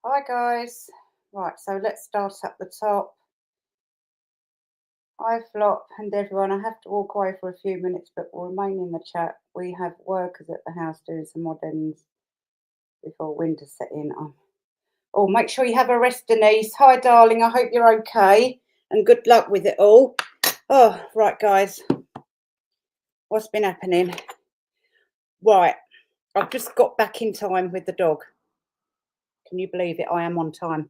Hi guys. Right, so let's start at the top. Hi Flop and everyone. I have to walk away for a few minutes, but we'll remain in the chat. We have workers at the house doing some odd ends before winter set in. Oh, make sure you have a rest, Denise. Hi, darling. I hope you're okay and good luck with it all. Oh, right, guys. What's been happening? Right, I've just got back in time with the dog. Can you believe it? I am on time.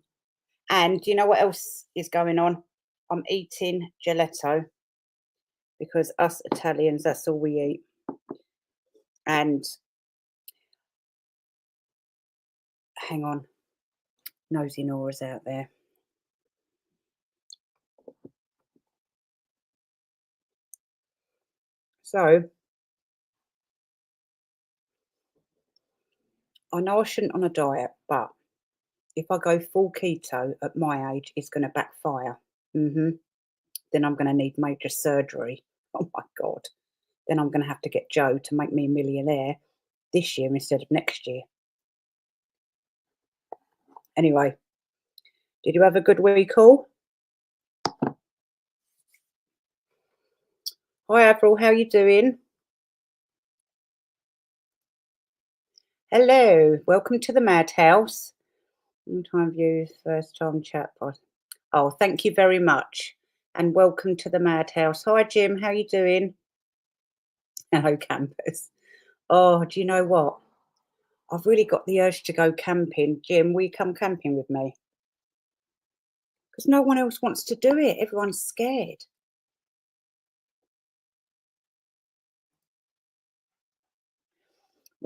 And do you know what else is going on? I'm eating gelato because us Italians, that's all we eat. And hang on, nosy Nora's out there. So I know I shouldn't on a diet, but if I go full keto at my age, it's going to backfire. Then I'm going to need major surgery. Oh my God. Then I'm going to have to get Joe to make me a millionaire this year instead of next year. Anyway, did you have a good week all? Hi Avril, how you doing? Hello, welcome to the Madhouse. Long time views, first time chat pod. Oh, thank you very much. And welcome to the Madhouse. Hi Jim, how you doing? Hello, campers. Oh, do you know what? I've really got the urge to go camping. Jim, will you come camping with me? Because no one else wants to do it. Everyone's scared.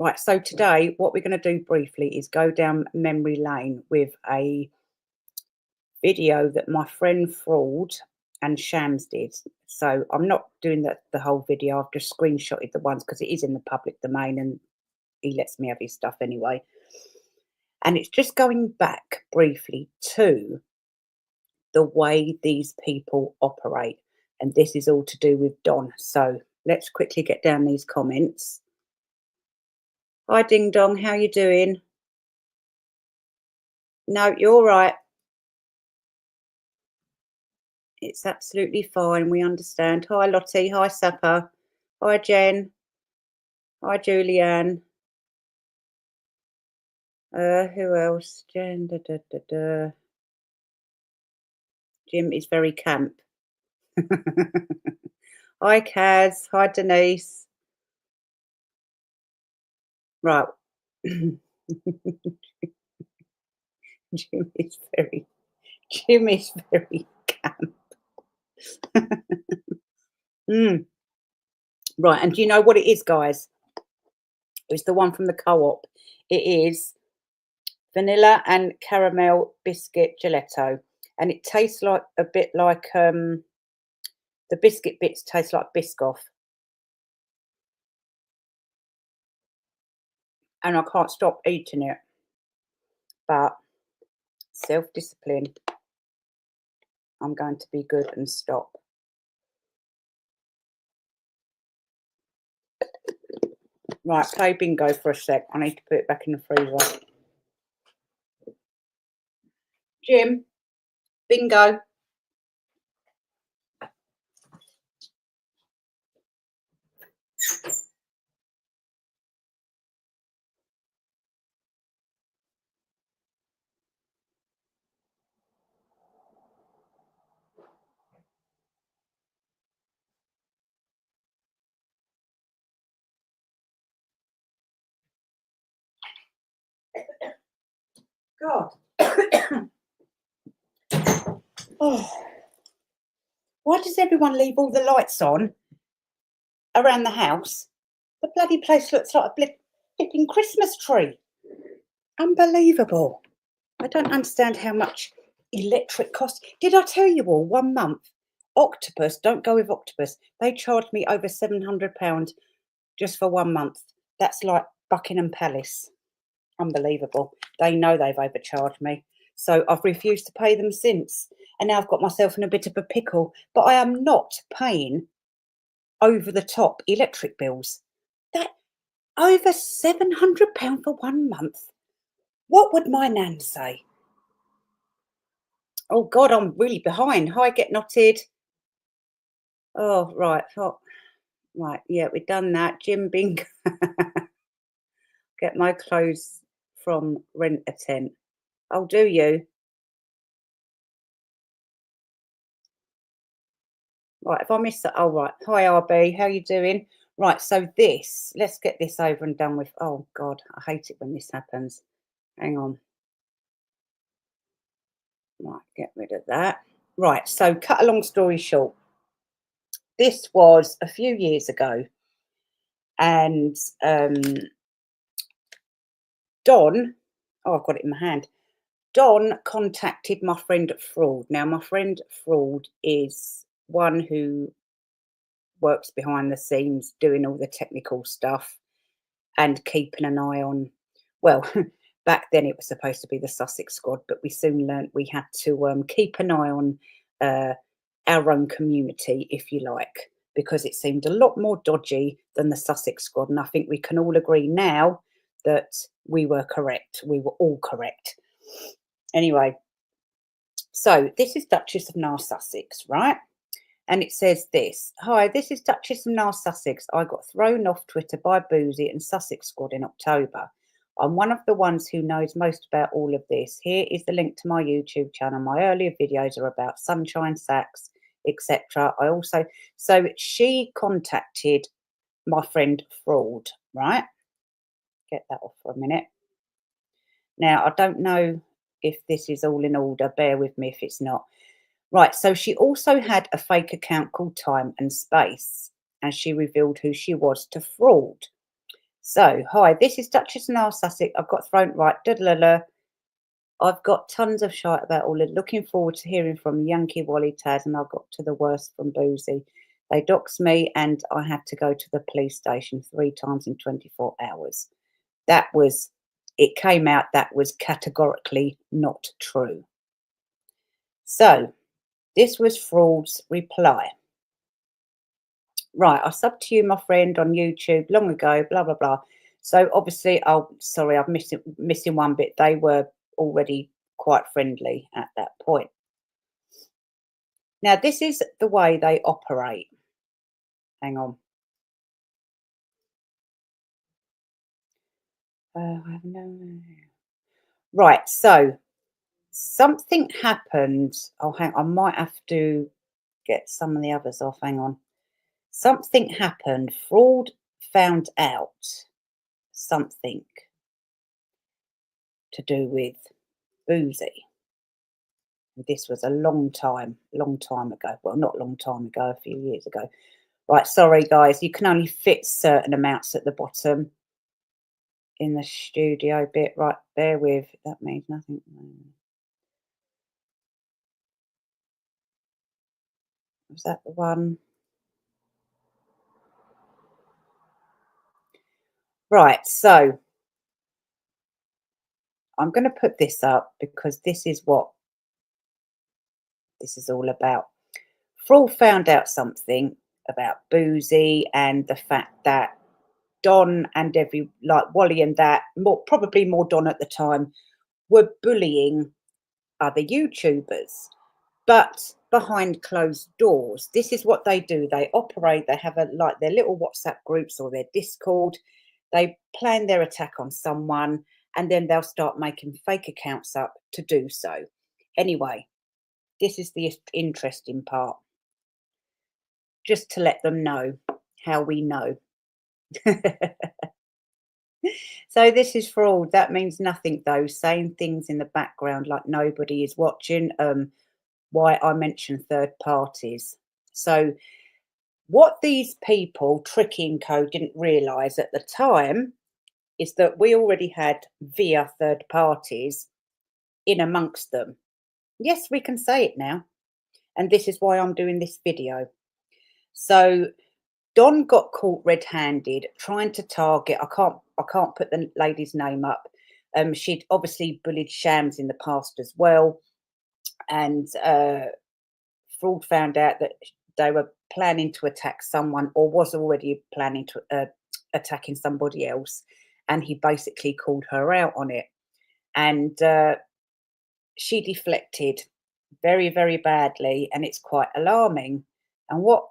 Right, so today what we're going to do briefly is go down memory lane with a video that my friend Fraud and Shams did. So I'm not doing the whole video. I've just screenshotted the ones because it is in the public domain and he lets me have his stuff anyway. And it's just going back briefly to the way these people operate. And this is all to do with Don. So let's quickly get down these comments. Hi Ding Dong, how you doing? No, you're all right. It's absolutely fine. We understand. Hi Lottie. Hi Sapper. Hi Jen. Hi Julianne. Who else? Jen. Jim is very camp. Hi Kaz. Hi Denise. Right. Jim is very camp. Right, and do you know what it is, guys? It's the one from the co-op. It is vanilla and caramel biscuit gelato, and it tastes like a bit like the biscuit bits taste like Biscoff, and I can't stop eating it. But self-discipline. I'm going to be good and stop. Right, play bingo for a sec. I need to put it back in the freezer. Jim, bingo. God. Oh. Why does everyone leave all the lights on around the house? The bloody place looks like a flipping Christmas tree. Unbelievable. I don't understand how much electric costs. Did I tell you all 1 month? Octopus, don't go with Octopus. They charged me over £700 just for 1 month. That's like Buckingham Palace. Unbelievable. They know they've overcharged me. So I've refused to pay them since. And now I've got myself in a bit of a pickle. But I am not paying over the top electric bills. That over £700 for 1 month. What would my nan say? Oh God, I'm really behind. Hi, get knotted. Oh, right. Oh, right. Yeah, we've done that. Jim Bing, get my clothes from Rent a Tent. Oh, do you? Right. If I miss that, oh, right. Hi, RB. How you doing? Right. So this, let's get this over and done with. Oh God, I hate it when this happens. Hang on. Right. Get rid of that. Right. So cut a long story short, this was a few years ago, and um, Don, oh, I've got it in my hand. Don contacted my friend Fraud. Now, my friend Fraud is one who works behind the scenes doing all the technical stuff and keeping an eye on, well, back then it was supposed to be the Sussex squad, but we soon learnt we had to keep an eye on uh, our own community, if you like, because it seemed a lot more dodgy than the Sussex squad. And I think we can all agree now that we were correct. We were all correct. Anyway, so this is Duchess of Nar Sussex, right? And it says this: Hi, this is Duchess of Nar Sussex. I got thrown off Twitter by Boozy and Sussex Squad in October. I'm one of the ones who knows most about all of this. Here is the link to my YouTube channel. My earlier videos are about Sunshine Sacks, etc. I also, so she contacted my friend Fraud, right? Get that off for a minute. Now, I don't know if this is all in order. Bear with me if it's not. Right, so she also had a fake account called Time and Space, and she revealed who she was to Fraud. So, hi, this is Duchess Niall Sussex. I've got thrown right. Da-da-da-da. I've got tons of shite about all it. Looking forward to hearing from Yankee Wally Taz, and I got to the worst from Boozy. They doxed me, and I had to go to the police station 3 times in 24 hours. That was, it came out that was categorically not true. So, this was Fraud's reply. Right, I subbed to you, my friend, on YouTube long ago, blah, blah, blah. So obviously, oh, sorry, I'm missing one bit. They were already quite friendly at that point. Now, this is the way they operate. Hang on. I have no. Right, so something happened. Oh, hang I might have to get some of the others off. Hang on. Something happened. Fraud found out something to do with Boozy. This was a long time ago. Well, not long time ago, a few years ago. Right, sorry guys, you can only fit certain amounts at the bottom in the studio bit. Right, bear with. That means nothing. Was that the one? Right, so I'm going to put this up because this is what this is all about. Fraud found out something about Boozy and the fact that Don and like Wally and that, probably more Don at the time, were bullying other YouTubers, but behind closed doors. This is what they do. They operate, they have like their little WhatsApp groups or their Discord. They plan their attack on someone and then they'll start making fake accounts up to do so. Anyway, this is the interesting part. Just to let them know how we know. So this is fraud. That means nothing though. Saying things in the background like nobody is watching. Why I mentioned third parties. So what these people, Tricky and Co, didn't realise at the time is that we already had via third parties in amongst them. Yes, we can say it now. And this is why I'm doing this video. So Don got caught red-handed trying to target. I can't put the lady's name up. She'd obviously bullied Shams in the past as well, and Fraud found out that they were planning to attack someone, or was already planning to attacking somebody else, and he basically called her out on it, and she deflected. very, very badly, and it's quite alarming. And what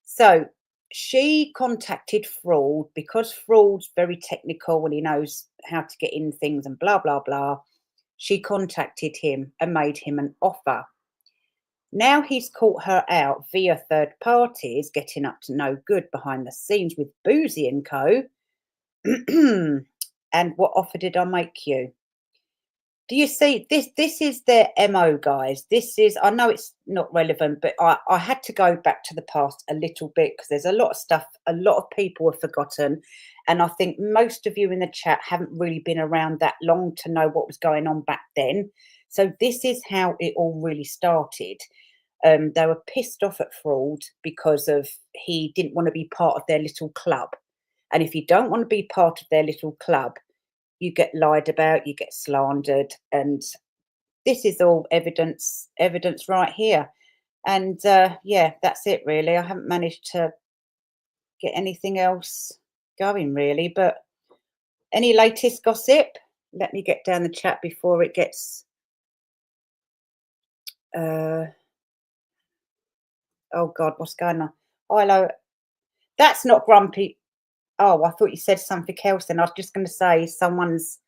so she contacted Fraud because Fraud's very technical and he knows how to get in things and blah blah blah. She contacted him and made him an offer. Now he's caught her out via third parties, getting up to no good behind the scenes with Boozy and Co. And what offer did I make you? Do you see this? This is their MO, guys. This is, I know it's not relevant, but I had to go back to the past a little bit because there's a lot of stuff a lot of people have forgotten. And I think most of you in the chat haven't really been around that long to know what was going on back then. So this is how it all really started. They were pissed off at Fraud because of he didn't want to be part of their little club. And if you don't want to be part of their little club, you get lied about, you get slandered, and this is all evidence right here. And yeah, that's it really. I haven't managed to get anything else going really, but any latest gossip? Let me get down the chat before it gets oh God, what's going on? Oh, hello. That's not grumpy. Oh, I thought you said something else then. I was just going to say someone's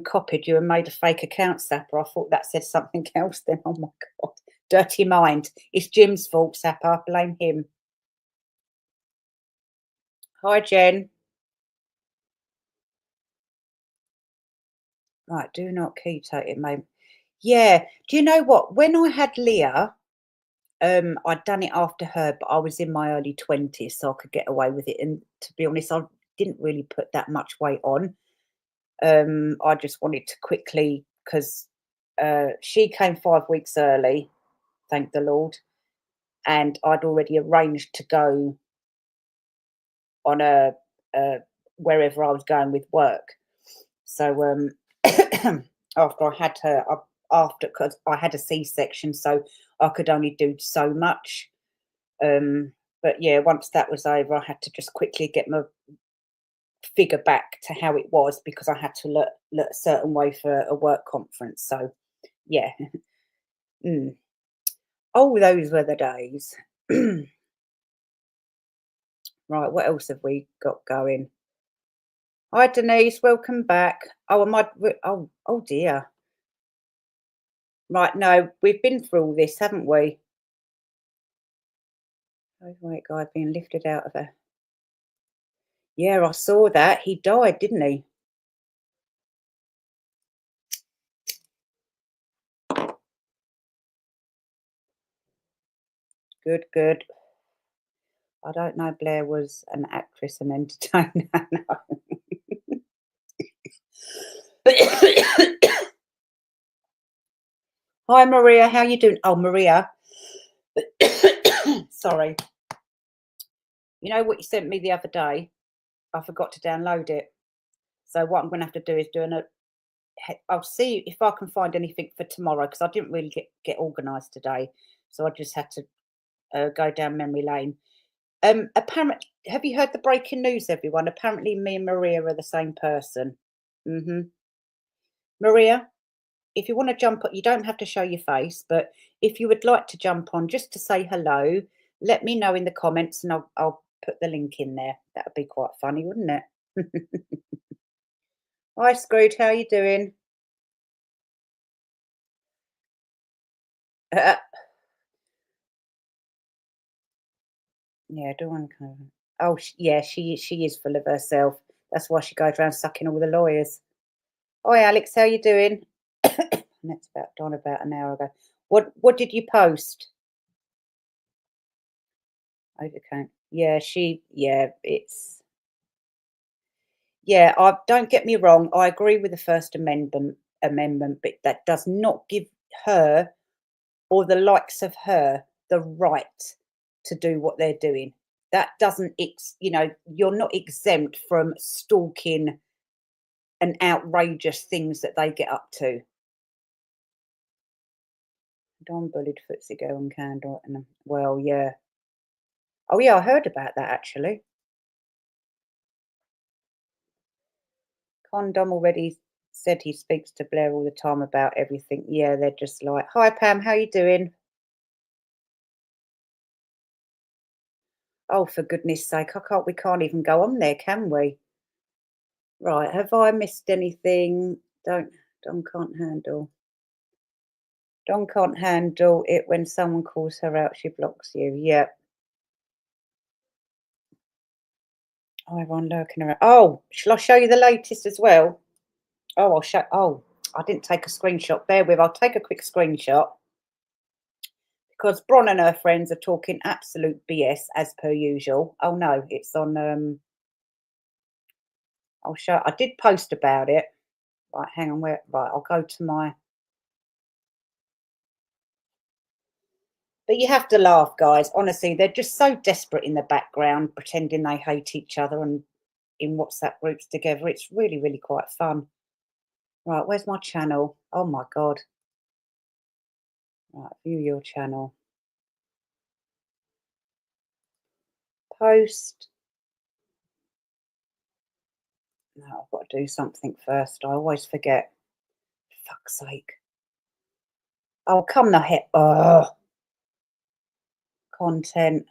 copied you and made a fake account, Sapper. I thought that said something else then. Oh my God. Dirty mind. It's Jim's fault, Sapper. Blame him. Hi, Jen. Right, do not keto it, mate. Yeah. Do you know what? When I had Leah, I'd done it after her, but I was in my early 20s, so I could get away with it. And to be honest, I didn't really put that much weight on. I just wanted to quickly, because she came 5 weeks early, thank the Lord, and I'd already arranged to go on a wherever I was going with work. So after I had her, after because I had a C-section, so I could only do so much. But yeah, once that was over, I had to just quickly get my figure back to how it was because I had to look a certain way for a work conference. So yeah. Mm. Oh, those were the days. Right, what else have we got going? Hi, Denise. Welcome back. Oh, oh dear. Right, no, we've been through all this, haven't we? Overweight guy being lifted out of a. Yeah, I saw that. He died, didn't he? Good, good. I don't know. Blair was an actress and entertainer. No. Hi, Maria. How you doing? Oh, Maria. Sorry. You know what you sent me the other day? I forgot to download it. So what I'm going to have to do is I'll see if I can find anything for tomorrow because I didn't really get organised today. So I just had to go down memory lane. Apparently, have you heard the breaking news, everyone? Apparently, me and Maria are the same person. Maria, if you want to jump on, you don't have to show your face, but if you would like to jump on just to say hello, let me know in the comments and I'll put the link in there. That would be quite funny, wouldn't it? Hi, Scrooge. How you doing? Yeah, I don't want to kind of. Oh, yeah, she is full of herself. That's why she goes around sucking all the lawyers. Hi, Alex. How you doing? That's about done about an hour ago. What did you post? Overcount. Yeah, yeah, I don't get me wrong, I agree with the First Amendment, but that does not give her or the likes of her the right to do what they're doing. That doesn't you're not exempt from stalking and outrageous things that they get up to. Don bullied Footsie Girl on Candle and well, yeah. Oh yeah, I heard about that actually. Condom already Said he speaks to Blair all the time about everything. Yeah, they're just like, "Hi, Pam, how you doing?" Oh, for goodness sake, we can't even go on there, can we? Right, have I missed anything? Don can't handle. Don can't handle it when someone calls her out, she blocks you. Yep. Oh, everyone lurking around. Oh, shall I show you the latest as well? Oh, I'll show. Oh, I didn't take a screenshot. Bear with. I'll take a quick screenshot because Bron and her friends are talking absolute BS as per usual. Oh no, it's on. I'll show. I did post about it. Right, hang on. Where? Right, I'll go to my. But you have to laugh, guys. Honestly, they're just so desperate in the background, pretending they hate each other and in WhatsApp groups together. It's really, really quite fun. Right, where's my channel? Oh my god. Right, view your channel. Post. No, I've got to do something first. I always forget. Fuck's sake. Oh, come the heck. Oh, content.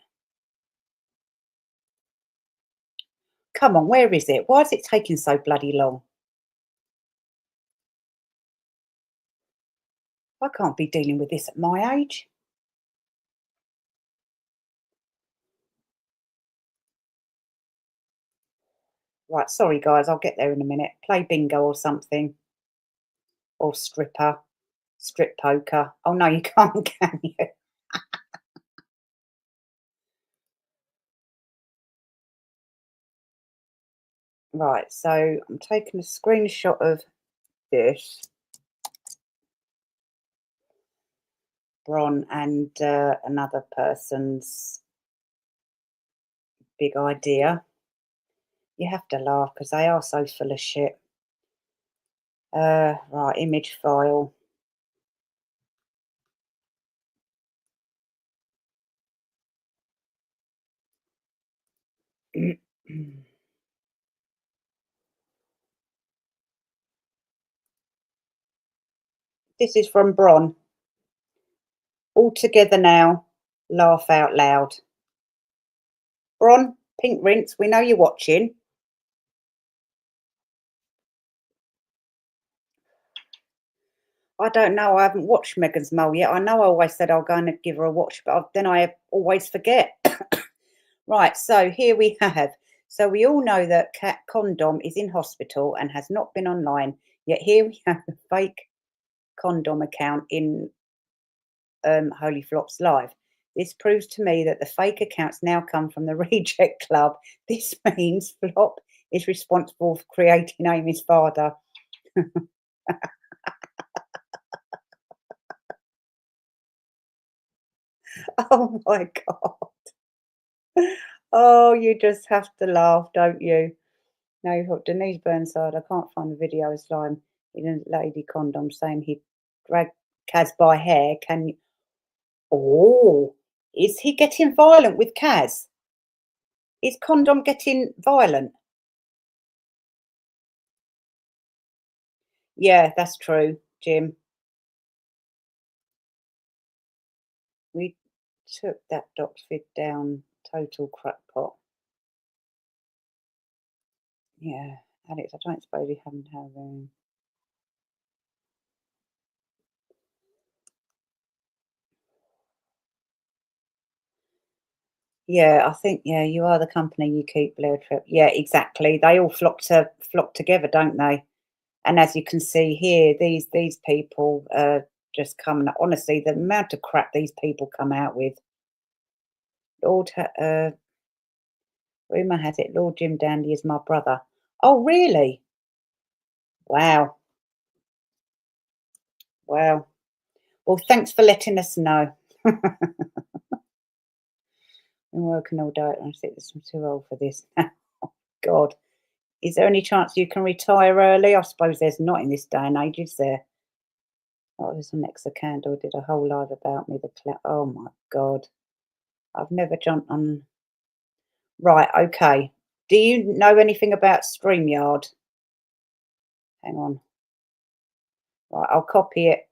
Come on, where is it? Why is it taking so bloody long? I can't be dealing with this at my age. Right, sorry guys, I'll get there in a minute. Play bingo or something. Or stripper. Strip poker. Oh no, you can't, can you? Right, so I'm taking a screenshot of this. Bron and another person's big idea. You have to laugh because they are so full of shit. Right, image file. This is from Bron. All together now. Laugh out loud. Bron, Pink Rinse, we know you're watching. I don't know. I haven't watched Megan's Mole yet. I know I always said I'll go and give her a watch, but then I always forget. Right, so here we have. So we all know that Cat Condom is in hospital and has not been online. Yet here we have a fake condom account in Holy Flops Live. This proves to me that the fake accounts now come from the Reject Club. This means Flop is responsible for creating Amy's father. Oh my God. Oh, you just have to laugh, don't you? Now you've got Denise Burnside. I can't find the video. It's lying in a lady condom saying he dragged Kaz by hair. Can you? Oh, is he getting violent with Kaz? Is condom getting violent? Yeah, that's true, Jim. We took that Doc's vid down. Total crackpot. Yeah, Alex, I don't suppose you haven't had Yeah, I think yeah, you are the company you keep, Blair Trip. Yeah, exactly. They all flock together, don't they? And as you can see here, these people just coming up. Honestly, the amount of crap these people come out with. Lord, rumor has it, Lord Jim Dandy is my brother. Oh, really? Wow, wow. Well, thanks for letting us know. I'm working all day. I think I'm too old for this. God, is there any chance you can retire early? I suppose there's not in this day and age, is there? Oh, there's an Nexa Candle did a whole live about me. Oh my God, I've never jumped on. Right, okay. Do you know anything about StreamYard? Hang on. Right, I'll copy it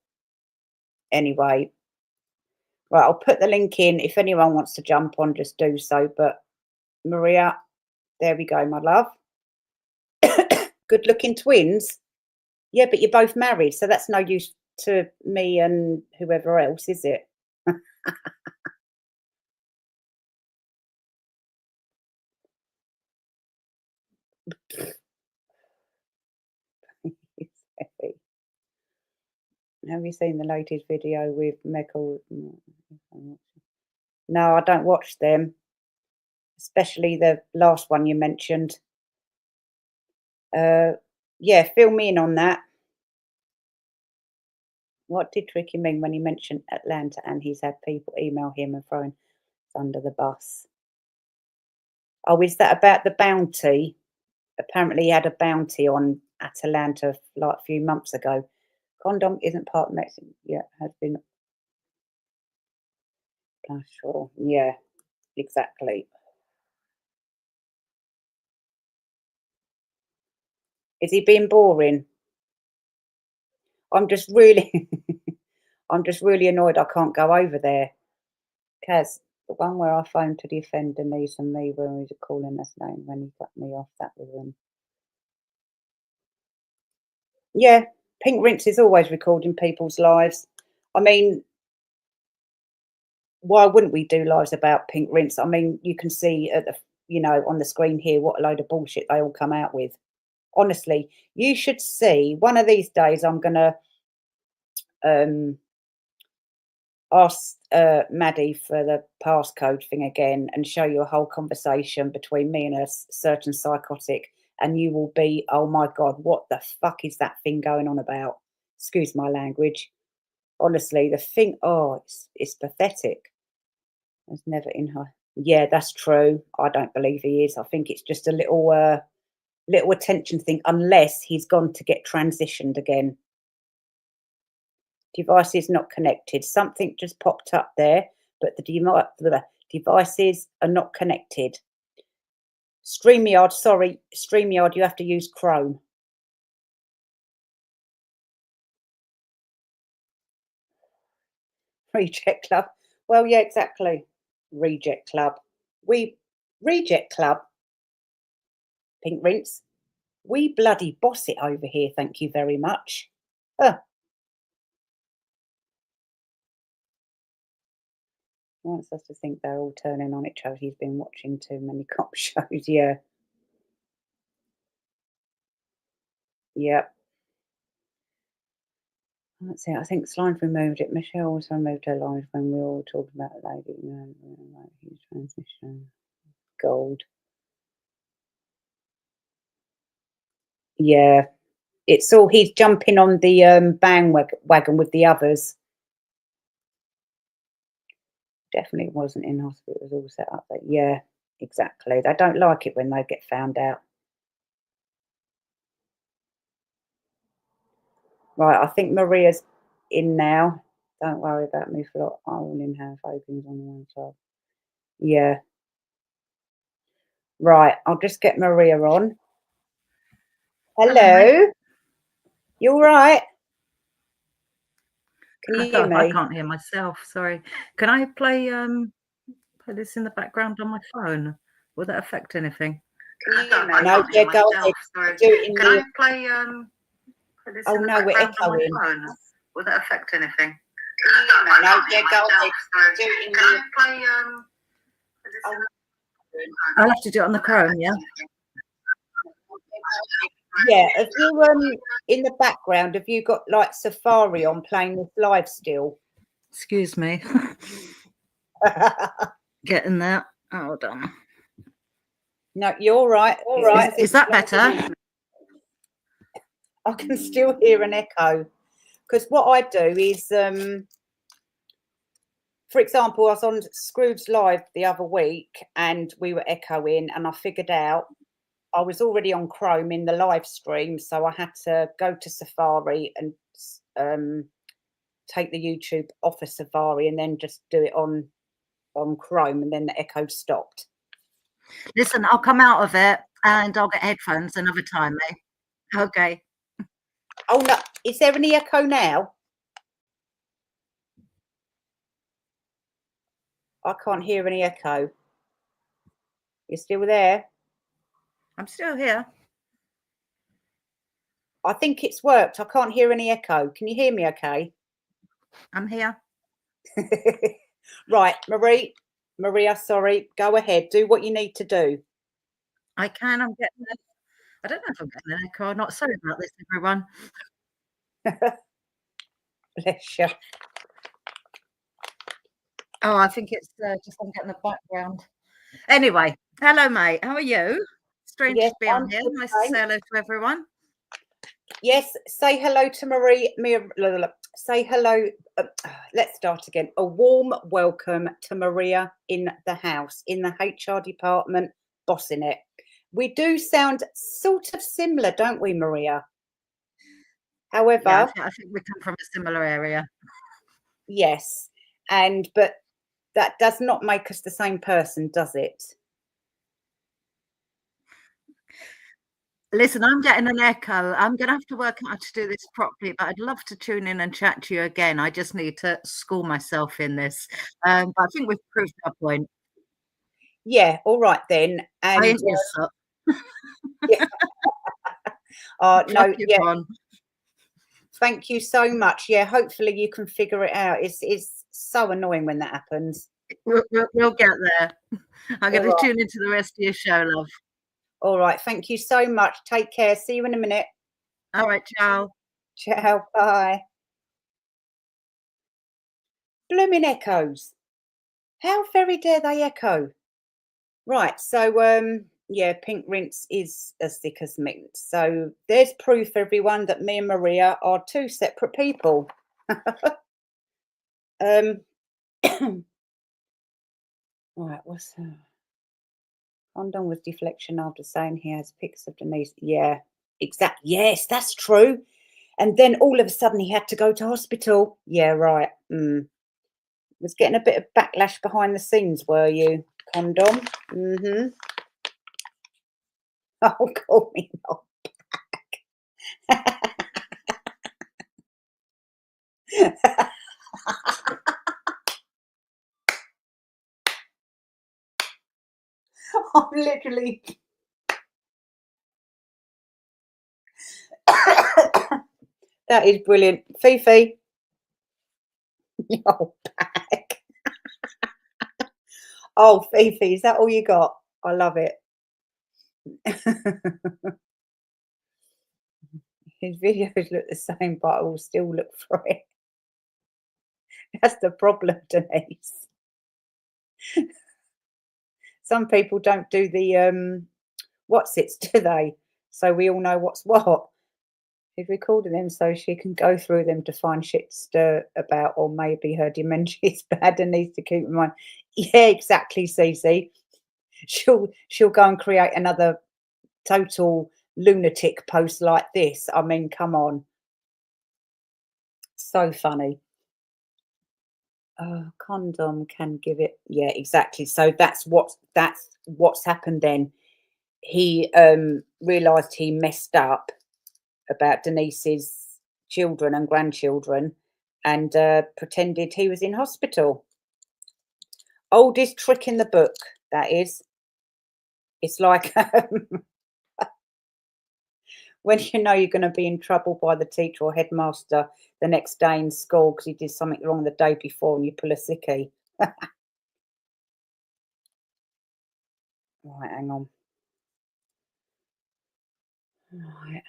anyway. Right, I'll put the link in. If anyone wants to jump on, just do so. But Maria, there we go, my love. Good looking twins. Yeah, but you're both married, so that's no use to me and whoever else, is it? Have you seen the latest video with Michael? No, I don't watch them, especially the last one you mentioned. Yeah, fill me in on that. What did Tricky mean when he mentioned Atlanta and he's had people email him and thrown us under the bus? Oh, is that about the bounty? Apparently, he had a bounty on Atalanta like a few months ago. Condom isn't part of Mexico yet, has been. Sure. Yeah, exactly. Is he being boring? I'm just really, I'm just really annoyed I can't go over there. Kaz, the one where I phoned to defend Denise and me when we were calling us name when he cut me off, that was him. Yeah, Pink Rinse is always recording people's lives. I mean, why wouldn't we do lives about Pink Rinse? I mean, you can see at the, on the screen here what a load of bullshit they all come out with. Honestly, you should see. One of these days, I'm gonna ask Maddie for the passcode thing again and show you a whole conversation between me and a certain psychotic, and you will be, oh my god, what the fuck is that thing going on about? Excuse my language. Honestly, the thing, oh, it's pathetic. It's never in her. Yeah, that's true. I don't believe he is. I think it's just a little attention thing, unless he's gone to get transitioned again. Device is not connected. Something just popped up there, but the devices are not connected. StreamYard, sorry, StreamYard, you have to use Chrome. Reject Club. Well, yeah, exactly. Reject Club. Reject Club. Pink Rinse. We bloody boss it over here, thank you very much. Wants us to think they're all turning on each other. He's been watching too many cop shows. Yeah. Yep. That's it. I think Slime removed it. Michelle also removed her live when we all talked about a lady. Huge transition. Gold. Yeah. It's all he's jumping on the bandwagon with the others. Definitely wasn't in hospital. It was all set up. But yeah, exactly. They don't like it when they get found out. Right, I think Maria's in now. Don't worry about me for I will in have opens on the one side. Yeah. Right, I'll just get Maria on. Hello. You all right? Can you hear me? I can't hear myself. Sorry. Can I play this in the background on my phone? Will that affect anything? Can you hear me? No, yeah, go ahead. Sorry. Do it in Can I play this oh in the no, we're background on my echoing. phone? Will that affect anything? No, yeah, go ahead. Do it in Can I play oh, I'll have to do it on the Chrome, yeah? Yeah, have you in the background, have you got like Safari on playing this live still? Excuse me. Getting that. Hold on. No, you're all right. All right. Is that better? I can still hear an echo. Because what I do is for example, I was on Scrooge Live the other week and we were echoing, and I figured out I was already on Chrome in the live stream, so I had to go to Safari and take the YouTube off of Safari and then just do it on Chrome, and then the echo stopped. Listen, I'll come out of it and I'll get headphones another time, eh? Okay. Oh no, is there any echo now? I can't hear any echo. You're still there? I'm still here. I think it's worked. I can't hear any echo. Can you hear me okay? I'm here. Right, Maria, sorry. Go ahead. Do what you need to do. I can. I'm getting it. I don't know if I'm getting an echo or not. Sorry about this, everyone. Bless you. Oh, I think it's just I'm getting the background. Anyway, hello, mate. How are you? Strange Yes, to be on I'm here. good, Nice to say thanks. hello to everyone. Yes, say hello to Marie. Say hello. Let's start again. A warm welcome to Maria in the house, in the HR department, bossing it. We do sound sort of similar, don't we, Maria? Yeah, However, I think we come from a similar area. yes, but that does not make us the same person, does it? Listen, I'm getting an echo. I'm going to have to work out how to do this properly, but I'd love to tune in and chat to you again. I just need to school myself in this. But I think we've proved our point. Yeah, all right then. I And ain't your suck. yeah, Chuck no, it yeah, on. thank you so much. Yeah, hopefully you can figure it out. It's so annoying when that happens. We'll get there. I'm going All to right, tune into the rest of your show, love. all right. Thank you so much. Take care. See you in a minute. All right, ciao. Ciao. Bye. Blooming echoes. How very dare they echo? Right. So yeah, pink rinse is as thick as mint. So there's proof, everyone, that me and Maria are two separate people. Um right, what's Condon with deflection after saying he has pics of Denise. Yeah, exactly. Yes, that's true. And then all of a sudden he had to go to hospital. Yeah, right. Was getting a bit of backlash behind the scenes, were you, Condom? Mm-hmm. Oh, call me not back. I'm literally. That is brilliant. Fifi, you're back. Oh, Fifi, is that all you got? I love it. His videos look the same, but I will still look for it. That's the problem, Denise. Some people don't do the what's its, do they? So we all know what's what. She's recording them so she can go through them to find shit to stir about, or maybe her dementia is bad and needs to keep in mind. Yeah, exactly, Cece. She'll go and create another total lunatic post like this. I mean, come on. So funny. Condom can give it. Yeah, exactly. So that's what's happened then. He realized he messed up about Denise's children and grandchildren and pretended he was in hospital. Oldest trick in the book, that is. It's like when you know you're going to be in trouble by the teacher or headmaster the next day in school because you did something wrong the day before and you pull a sickie. Right, hang on. Right.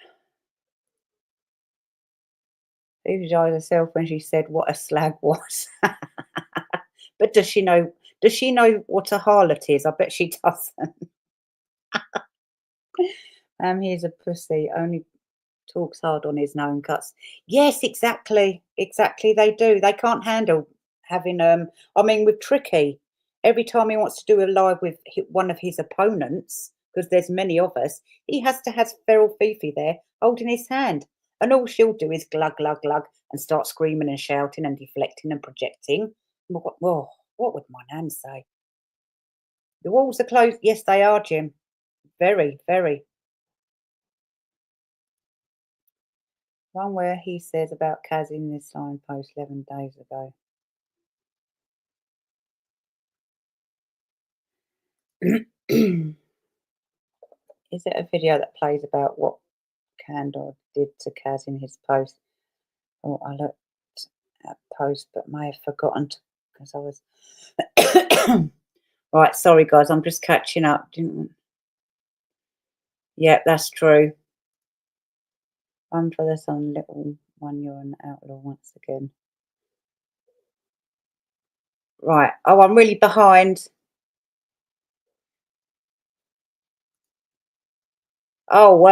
Visualised herself when she said what a slag was. But does she know what a harlot is? I bet she doesn't. He's a pussy, only talks hard on his known cuts. Yes, exactly. Exactly, they do. They can't handle having I mean with Tricky, every time he wants to do a live with one of his opponents, because there's many of us, he has to have Feral Fifi there holding his hand. And all she'll do is glug, glug, glug and start screaming and shouting and deflecting and projecting. What would my nan say? The walls are closed. Yes, they are, Jim. Very, very. One where he says about Kaz in this line post 11 days ago. Is it a video that plays about what Candor did to Kaz in his post? Oh, I looked at post but may have forgotten because I was right. Sorry, guys, I'm just catching up. Yeah, that's true. Run for the sun, little one. You're an outlaw once again. Right. Oh, I'm really behind. Oh,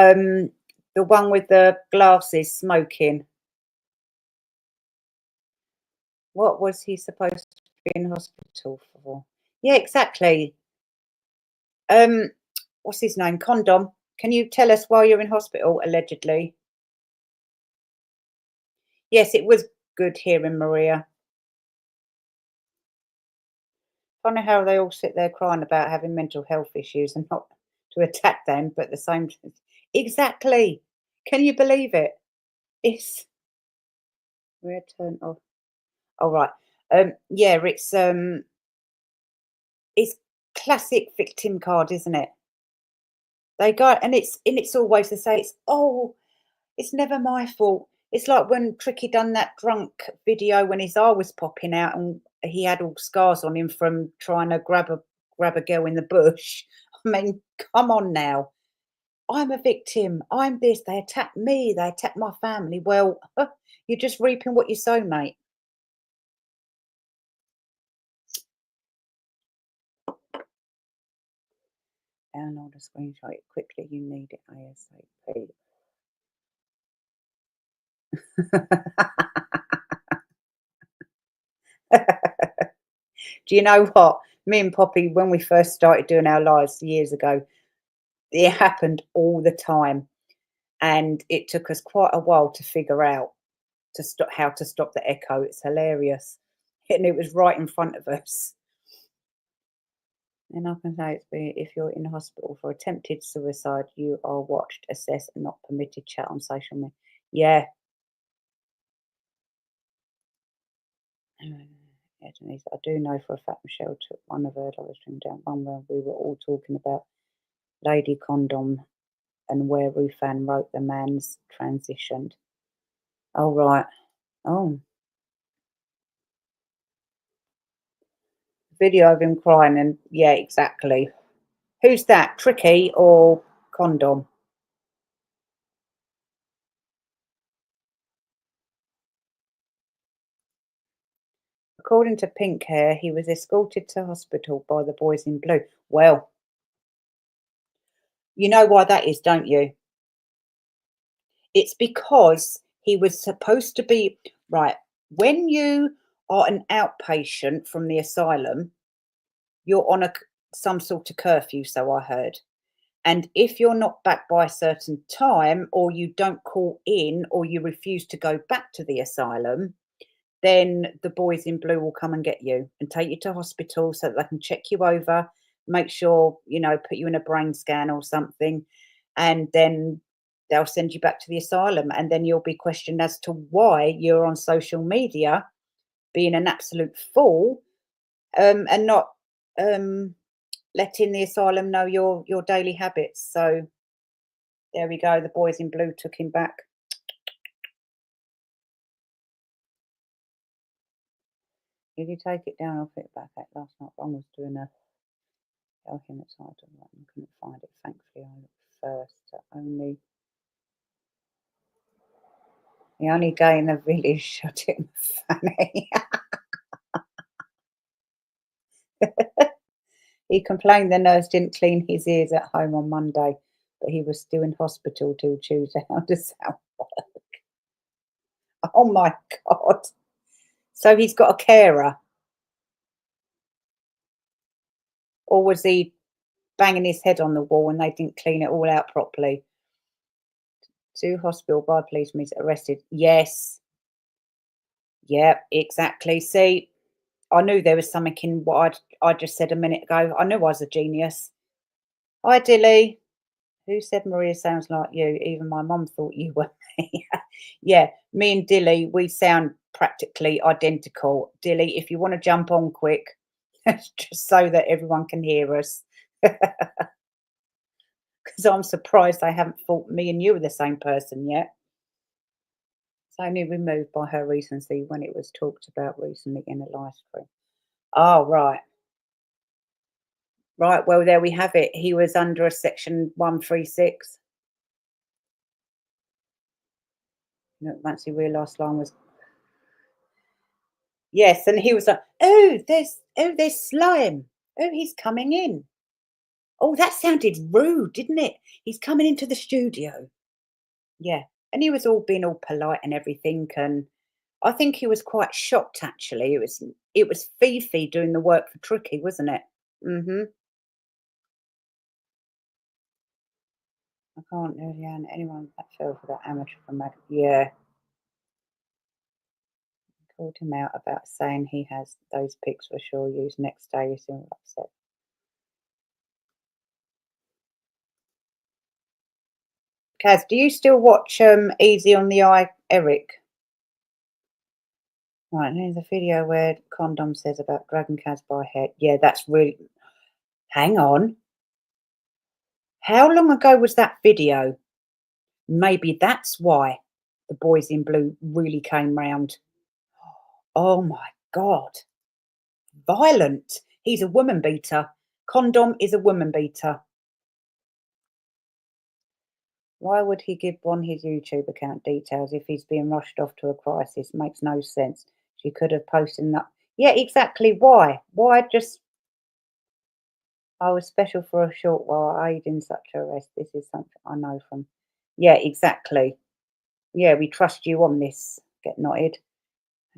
the one with the glasses smoking. What was he supposed to be in hospital for? Yeah, exactly. What's his name? Condom. Can you tell us why you're in hospital, allegedly? Yes, it was good hearing Maria. Funny how they all sit there crying about having mental health issues and not to attack them, but the same. Exactly. Can you believe it? It's we're turned off. All right. Yeah, it's classic victim card, isn't it? They go and it's always to say it's never my fault. It's like when Tricky done that drunk video when his eye was popping out and he had all scars on him from trying to grab a girl in the bush. I mean, come on now. I'm a victim. I'm this. They attacked me. They attacked my family. Well, you're just reaping what you sow, mate. Download a screenshot it quickly. You need it ASAP. Do you know what? Me and Poppy, when we first started doing our lives years ago, it happened all the time. And it took us quite a while to figure out how to stop the echo. It's hilarious. And it was right in front of us. And I can say if you're in hospital for attempted suicide, you are watched, assessed, and not permitted chat on social media. Yeah. Denise, I do know for a fact Michelle took one of her live stream down, one where we were all talking about Lady Condom and where Rufan wrote the man's transitioned. Oh, right. Oh. Video of him crying and yeah, exactly. Who's that? Tricky or Condom? According to Pink Hair, he was escorted to hospital by the boys in blue. Well, you know why that is, don't you? It's because he was supposed to be right. When you are an outpatient from the asylum, you're on some sort of curfew, so I heard. And if you're not back by a certain time, or you don't call in, or you refuse to go back to the asylum, then the boys in blue will come and get you and take you to hospital so that they can check you over, make sure, put you in a brain scan or something. And then they'll send you back to the asylum. And then you'll be questioned as to why you're on social media being an absolute fool, and not letting the asylum know your daily habits. So there we go. The boys in blue took him back. Did you take it down or put it back out last night? Ron was doing a tell him it's hard to write and couldn't find it. Thankfully I looked first. The only guy in the village shot him funny. He complained the nurse didn't clean his ears at home on Monday, but he was still in hospital till Tuesday. How does that work? Oh my God. So he's got a carer. Or was he banging his head on the wall and they didn't clean it all out properly? To hospital by policemen, arrested. Yes. Yeah, exactly. See, I knew there was something in what I just said a minute ago. I knew I was a genius. Hi, Dilly. Who said Maria sounds like you? Even my mum thought you were me. Yeah, me and Dilly, we sound practically identical. Dilly, if you want to jump on quick, just so that everyone can hear us. Because I'm surprised they haven't thought me and you are the same person yet. It's only removed by her recency when it was talked about recently in a live stream. Oh, right. Right. Well, there we have it. He was under a section 136. Once he realised Slime was. Yes, and he was like, there's Slime. Oh, he's coming in. Oh, that sounded rude, didn't it? He's coming into the studio. Yeah. And he was all being all polite and everything. And I think he was quite shocked actually. It was Fifi doing the work for Tricky, wasn't it? Mm-hmm. I can't know anyone that fell for that amateur from yeah. Called him out about saying he has those pics for sure used next day. He's all upset. Kaz, do you still watch Easy on the Eye, Eric? Right, there's a video where Condom says about Dragon Kaz by head. Yeah, that's really. Hang on. How long ago was that video? Maybe that's why the boys in blue really came round. Oh my God. Violent. He's a woman beater. Condom is a woman beater. Why would he give Bron his YouTube account details if he's being rushed off to a crisis? Makes no sense. She could have posted that. Yeah, exactly. Why? Why just. I was special for a short while. I aid in such arrest. This is something I know from. Yeah, exactly. Yeah, we trust you on this. Get knotted.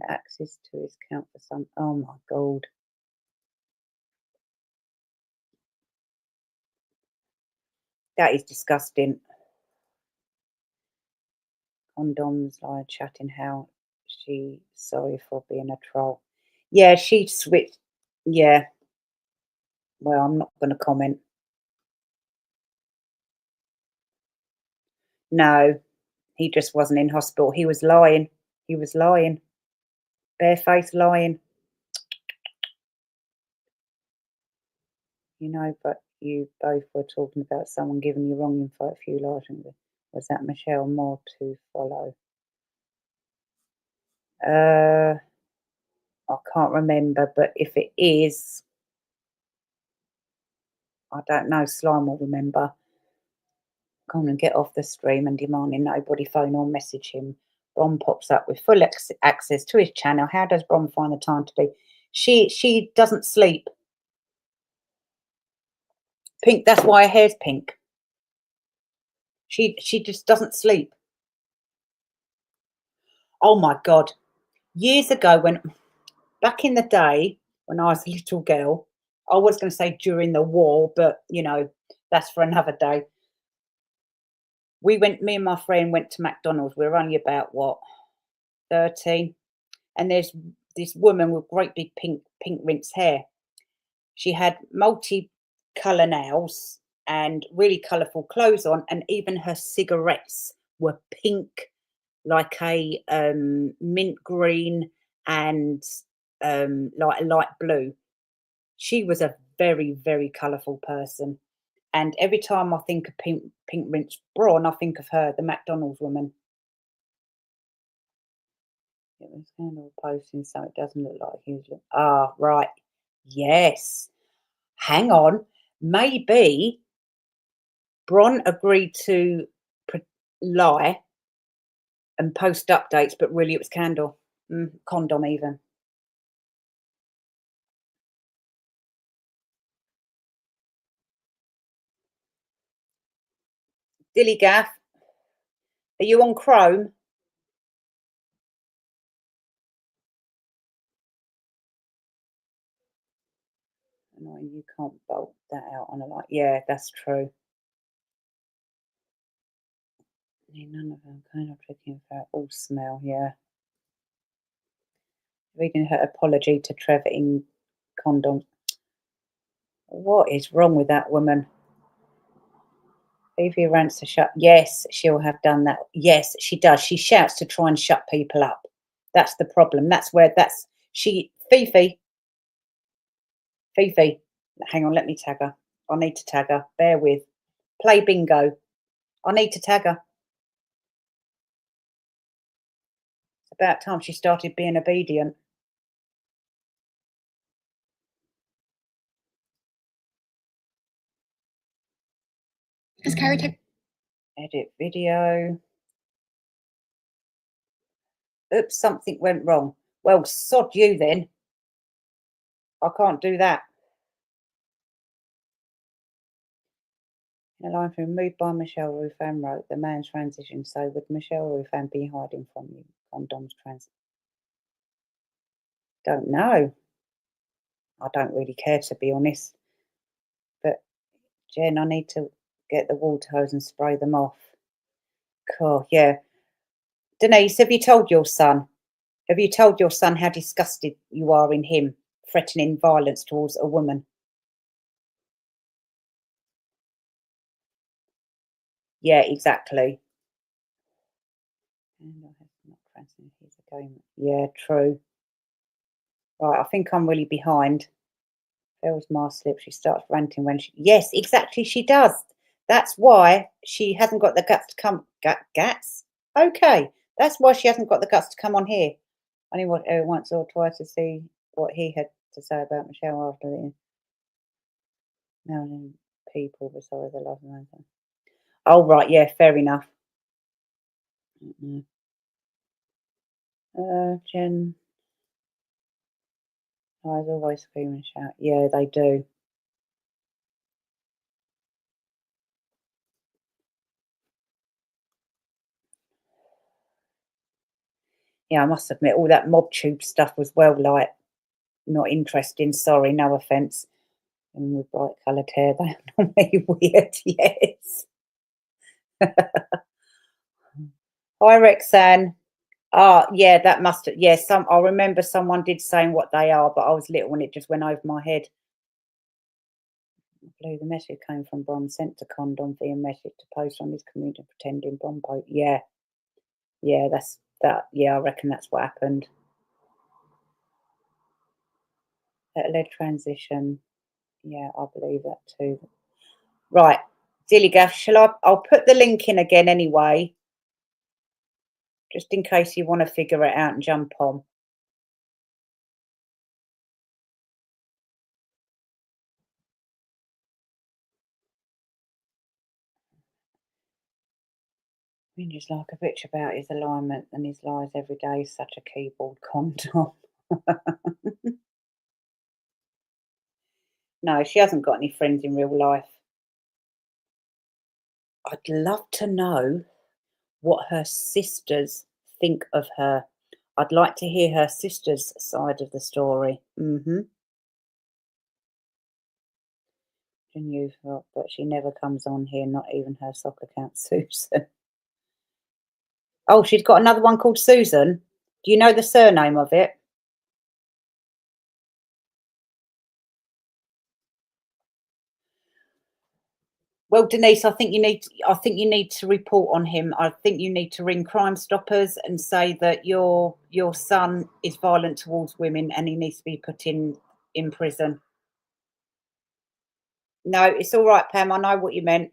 Access to his account for some. Oh my God. That is disgusting. Condoms, live chatting how she sorry for being a troll. Yeah, she switched. Yeah. Well, I'm not going to comment. No, he just wasn't in hospital. He was lying. He was lying. Barefaced lying. But you both were talking about someone giving you wrong info a few lives ago. Was that Michelle? More to follow? I can't remember, but if it is, I don't know. Slime will remember. Come and get off the stream and demanding nobody phone or message him. Bron pops up with full access to his channel. How does Bron find the time to be? She doesn't sleep. Pink. That's why her hair's pink. She just doesn't sleep. Oh my God. Years ago, back in the day when I was a little girl, I was going to say during the war, but that's for another day. Me and my friend went to McDonald's. We were only about 13, and there's this woman with great big pink rinse hair. She had multi-color nails and really colorful clothes on, and even her cigarettes were pink, like a mint green and like a light blue. She was a very, very colourful person. And every time I think of pink rinse Bron, I think of her, the McDonald's woman. It was kind of posting, so it doesn't look like he was. Ah, right. Yes. Hang on. Maybe Bron agreed to lie and post updates, but really it was Candle. Condom even. Dilly Gaff, are you on Chrome? No, you can't bolt that out on a light. Yeah, that's true. None of them kind of looking for all smell. Yeah. Reading her apology to Trevor in condom. What is wrong with that woman? Fifi rants to shut. Yes, she'll have done that. Yes, she does. She shouts to try and shut people up. That's the problem. That's where Fifi. Fifi. Hang on, let me tag her. I need to tag her. Bear with. Play bingo. I need to tag her. It's about time she started being obedient. Is Carrie tech? Edit video. Oops, something went wrong. Well, sod you then. I can't do that. A line from removed by Michelle Ruffin wrote, the man's transition. So would Michelle Ruffin be hiding from you on Dom's transition? Don't know. I don't really care, to be honest. But Jen, I need to get the water hose and spray them off. Cool, yeah. Denise, have you told your son? Have you told your son how disgusted you are in him threatening violence towards a woman? Yeah, exactly. Yeah, true. Right, I think I'm really behind. Belle's mask slip. She starts ranting when she. Yes, exactly. She does. That's why she hasn't got the guts to come. Guts. Okay, that's why she hasn't got the guts to come on here. Only once or twice to see what he had to say about Michelle after the million people besides the love man. Oh right, yeah, fair enough. Jen. I always scream and shout. Yeah, they do. Yeah, I must admit, all that mob tube stuff was well, like, not interesting. Sorry, no offence. And with bright coloured hair, they are normally weird. Yes. Hi, Rexanne. Yeah, that must have. Yeah, I remember someone did saying what they are, but I was little and it just went over my head. The message came from Bron, sent to Condom via message to post on his community pretending Bron post. Yeah. Yeah, that's that. Yeah, I reckon that's what happened. That led transition. Yeah, I believe that too. Right, Dillygaff, I'll put the link in again anyway, just in case you want to figure it out and jump on. Just like a bitch about his alignment and his lies every day. Such a keyboard condom. No, she hasn't got any friends in real life. I'd love to know what her sisters think of her. I'd like to hear her sister's side of the story. But she never comes on here, not even her soccer account, Susan. Oh, she's got another one called Susan. Do you know the surname of it? Well, Denise, I think you need to report on him. I think you need to ring Crime Stoppers and say that your son is violent towards women and he needs to be put in prison. No, it's all right, Pam. I know what you meant.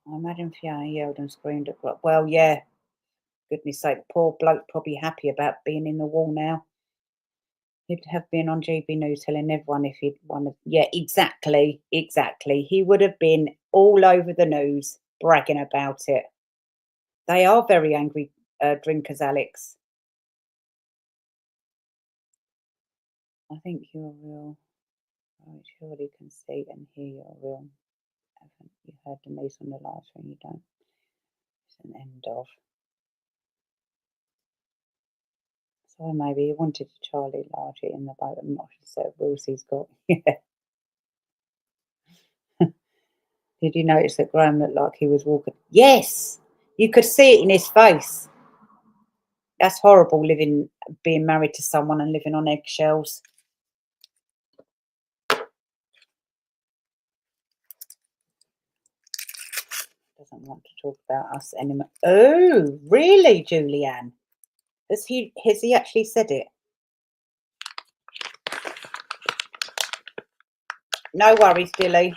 I imagine Fiona yelled and screamed at Brock. Well, yeah. Goodness sake, the poor bloke probably happy about being in the wall now. He'd have been on GB News telling everyone if he'd won. Yeah, exactly. He would have been all over the news bragging about it. They are very angry drinkers, Alex. I think you're real. I surely can see and hear you're real. Haven't you heard Denise on the live stream? You don't. It's an end of. So maybe he wanted Charlie larger in the boat. I'm not sure what rules he's got. Yeah. Did you notice that Graham looked like he was walking? Yes, you could see it in his face. That's horrible, being married to someone and living on eggshells. doesn't want to talk about us anymore. Oh, really, Julianne? Has he actually said it? No worries, Dilly.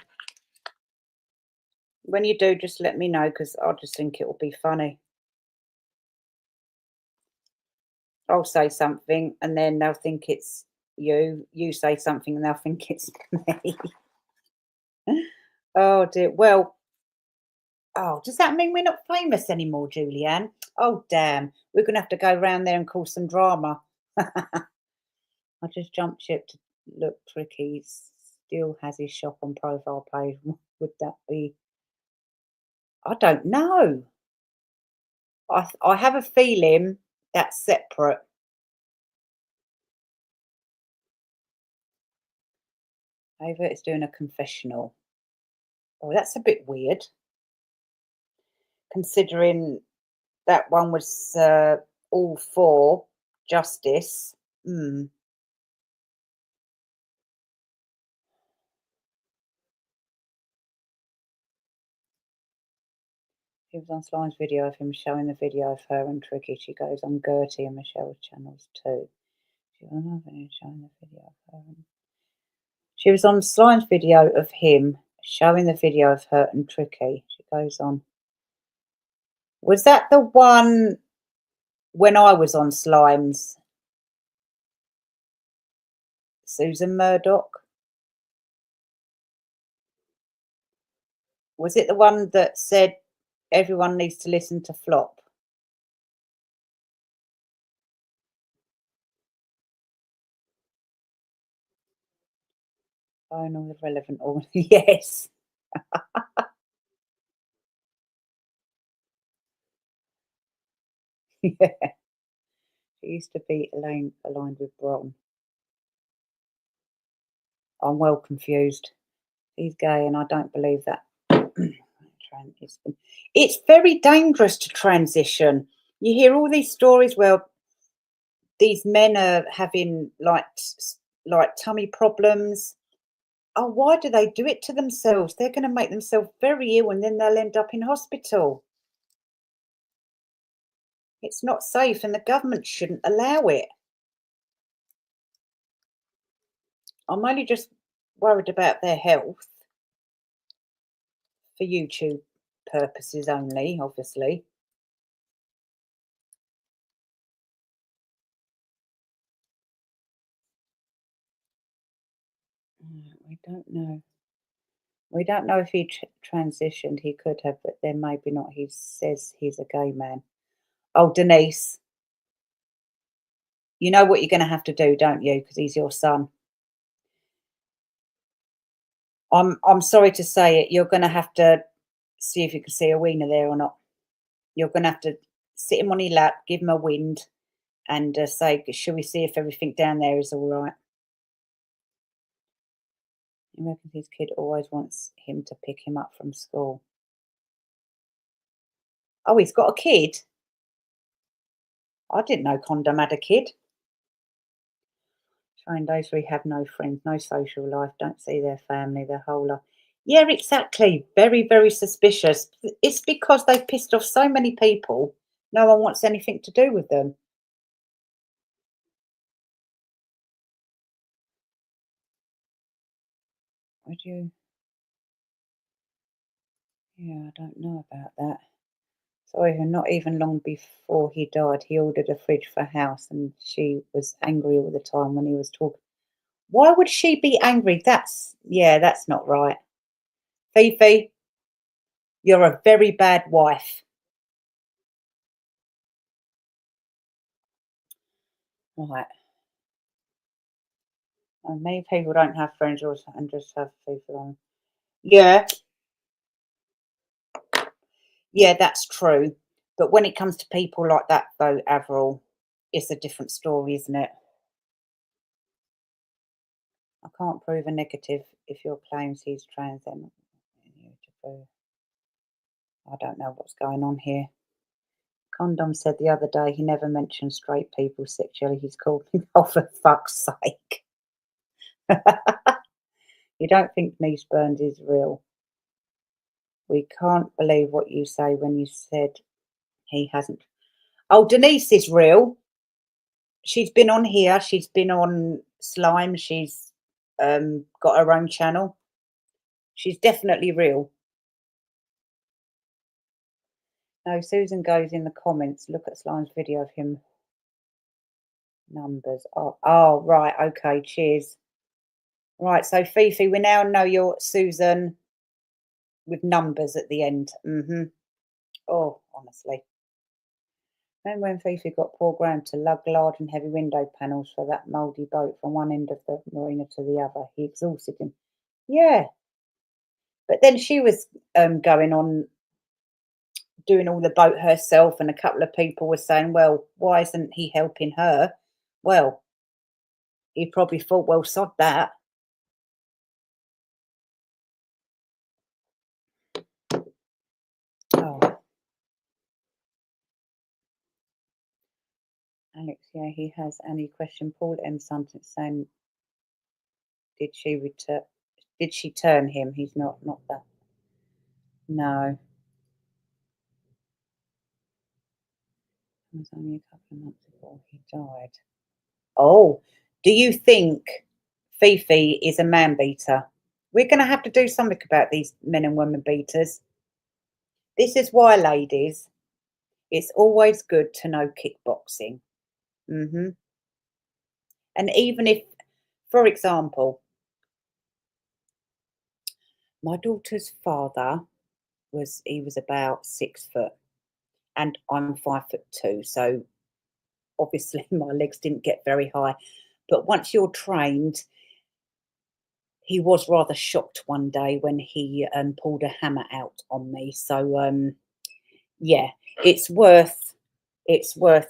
When you do, just let me know, because I just think it will be funny. I'll say something and then they'll think it's you. You say something and they'll think it's me. Oh dear. Well, oh, does that mean we're not famous anymore, Julianne? Oh, damn. We're going to have to go round there and cause some drama. I just jumped ship to look tricky. Still has his shop on profile page. Would that be? I don't know. I have a feeling that's separate. Ava is doing a confessional. Oh, that's a bit weird. Considering that one was all for justice. He was on Slime's video of him showing the video of her and Tricky. She goes on Gertie and Michelle's channels too. She was on showing the video of her. She was on Slime's video of him showing the video of her and Tricky. She goes on. Was that the one when I was on Slime's? Susan Murdoch? Was it the one that said everyone needs to listen to Flop? Oh, no, the relevant all. Yes. Yeah. She used to be aligned with Bron. I'm well confused. He's gay, and I don't believe that. It's very dangerous to transition. You hear all these stories where these men are having like tummy problems. Oh, why do they do it to themselves? They're going to make themselves very ill, and then they'll end up in hospital. It's not safe, and the government shouldn't allow it. I'm only just worried about their health for YouTube purposes only, obviously. We don't know. We don't know if he transitioned. He could have, but then maybe not. He says he's a gay man. Oh, Denise, you know what you're going to have to do, don't you? Because he's your son. I'm sorry to say it. You're going to have to see if you can see a wiener there or not. You're going to have to sit him on your lap, give him a wind, and say, "Shall we see if everything down there is all right?" He reckons his kid always wants him to pick him up from school. Oh, he's got a kid? I didn't know Condom had a kid. Showing those who have no friends, no social life, don't see their family, their whole life. Yeah, exactly. Very, very suspicious. It's because they've pissed off so many people. No one wants anything to do with them. Would you? Yeah, I don't know about that. Sorry, not even long before he died, he ordered a fridge for house, and she was angry all the time when he was talking. Why would she be angry? That's not right. Fifi, you're a very bad wife. Right. And many people don't have friends and just have people on. Yeah. Yeah, that's true. But when it comes to people like that, though, Avril, it's a different story, isn't it? I can't prove a negative if your claims he's trans. Then I don't know what's going on here. Condom said the other day he never mentioned straight people sexually. He's called me, oh, for fuck's sake. You don't think Niece Burns is real? We can't believe what you say when you said he hasn't. Oh, Denise is real. She's been on here. She's been on Slime. She's got her own channel. She's definitely real. No, Susan goes in the comments. Look at Slime's video of him. Numbers. Oh, right. Okay. Cheers. Right. So Fifi, we now know you're Susan with numbers at the end. Oh, honestly. Remember when Fifi got poor Graham to lug large and heavy window panels for that mouldy boat from one end of the marina to the other? He exhausted him. Yeah. But then she was going on doing all the boat herself, and a couple of people were saying, well, why isn't he helping her? Well, he probably thought, well, sod that. Oh. Alex, yeah, he has. Any question? Paul M. something saying, did she return? Did she turn him? He's not that. No. It was only a couple of months before he died. Oh, do you think Fifi is a man beater? We're going to have to do something about these men and women beaters. This is why, ladies, it's always good to know kickboxing. And even if, for example, my daughter's father was about 6 foot, and I'm 5'2", so obviously my legs didn't get very high. But once you're trained, he was rather shocked one day when he pulled a hammer out on me. So yeah, it's worth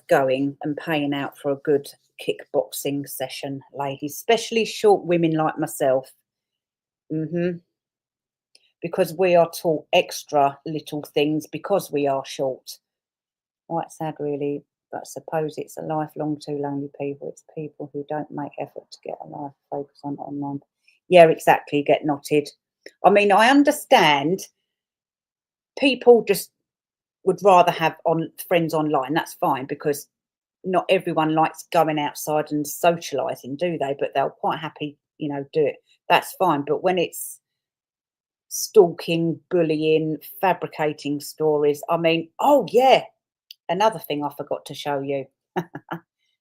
going and paying out for a good kickboxing session, ladies, especially short women like myself. Because we are taught extra little things because we are short. Quite sad, really, but I suppose it's a lifelong to lonely people. It's people who don't make effort to get a life, focus on online. Yeah, exactly, get knotted. I mean, I understand people just would rather have friends online. That's fine, because not everyone likes going outside and socializing, do they? But they'll quite happy, do it. That's fine. But when it's stalking, bullying, fabricating stories, I mean, oh yeah, another thing I forgot to show you.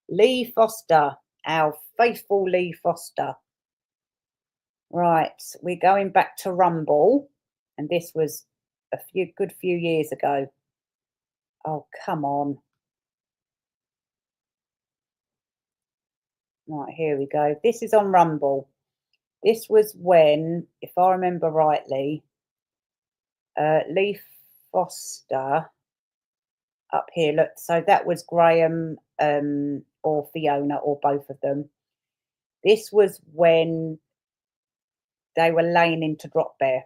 Lee Foster, our faithful Lee Foster. Right, we're going back to Rumble, and this was a good few years ago. Oh, come on. Right, here we go. This is on Rumble. This was when, if I remember rightly, Lee Foster up here. Look, so that was Graham or Fiona or both of them. This was when they were laying into Drop Bear.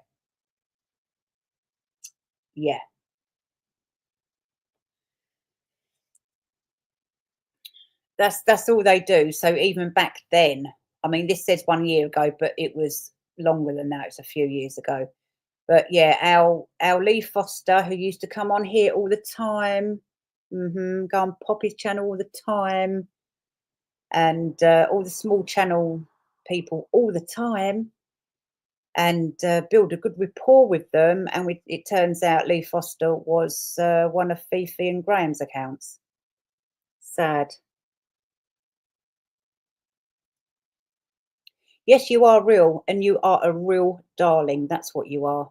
Yeah. That's all they do. So even back then, I mean, this says 1 year ago, but it was longer than that. It's a few years ago. But yeah, our Lee Foster, who used to come on here all the time, go on Poppy's channel all the time, and all the small channel people all the time, and build a good rapport with them. And it turns out Lee Foster was one of Fifi and Graham's accounts. Sad. Yes, you are real, and you are a real darling. That's what you are.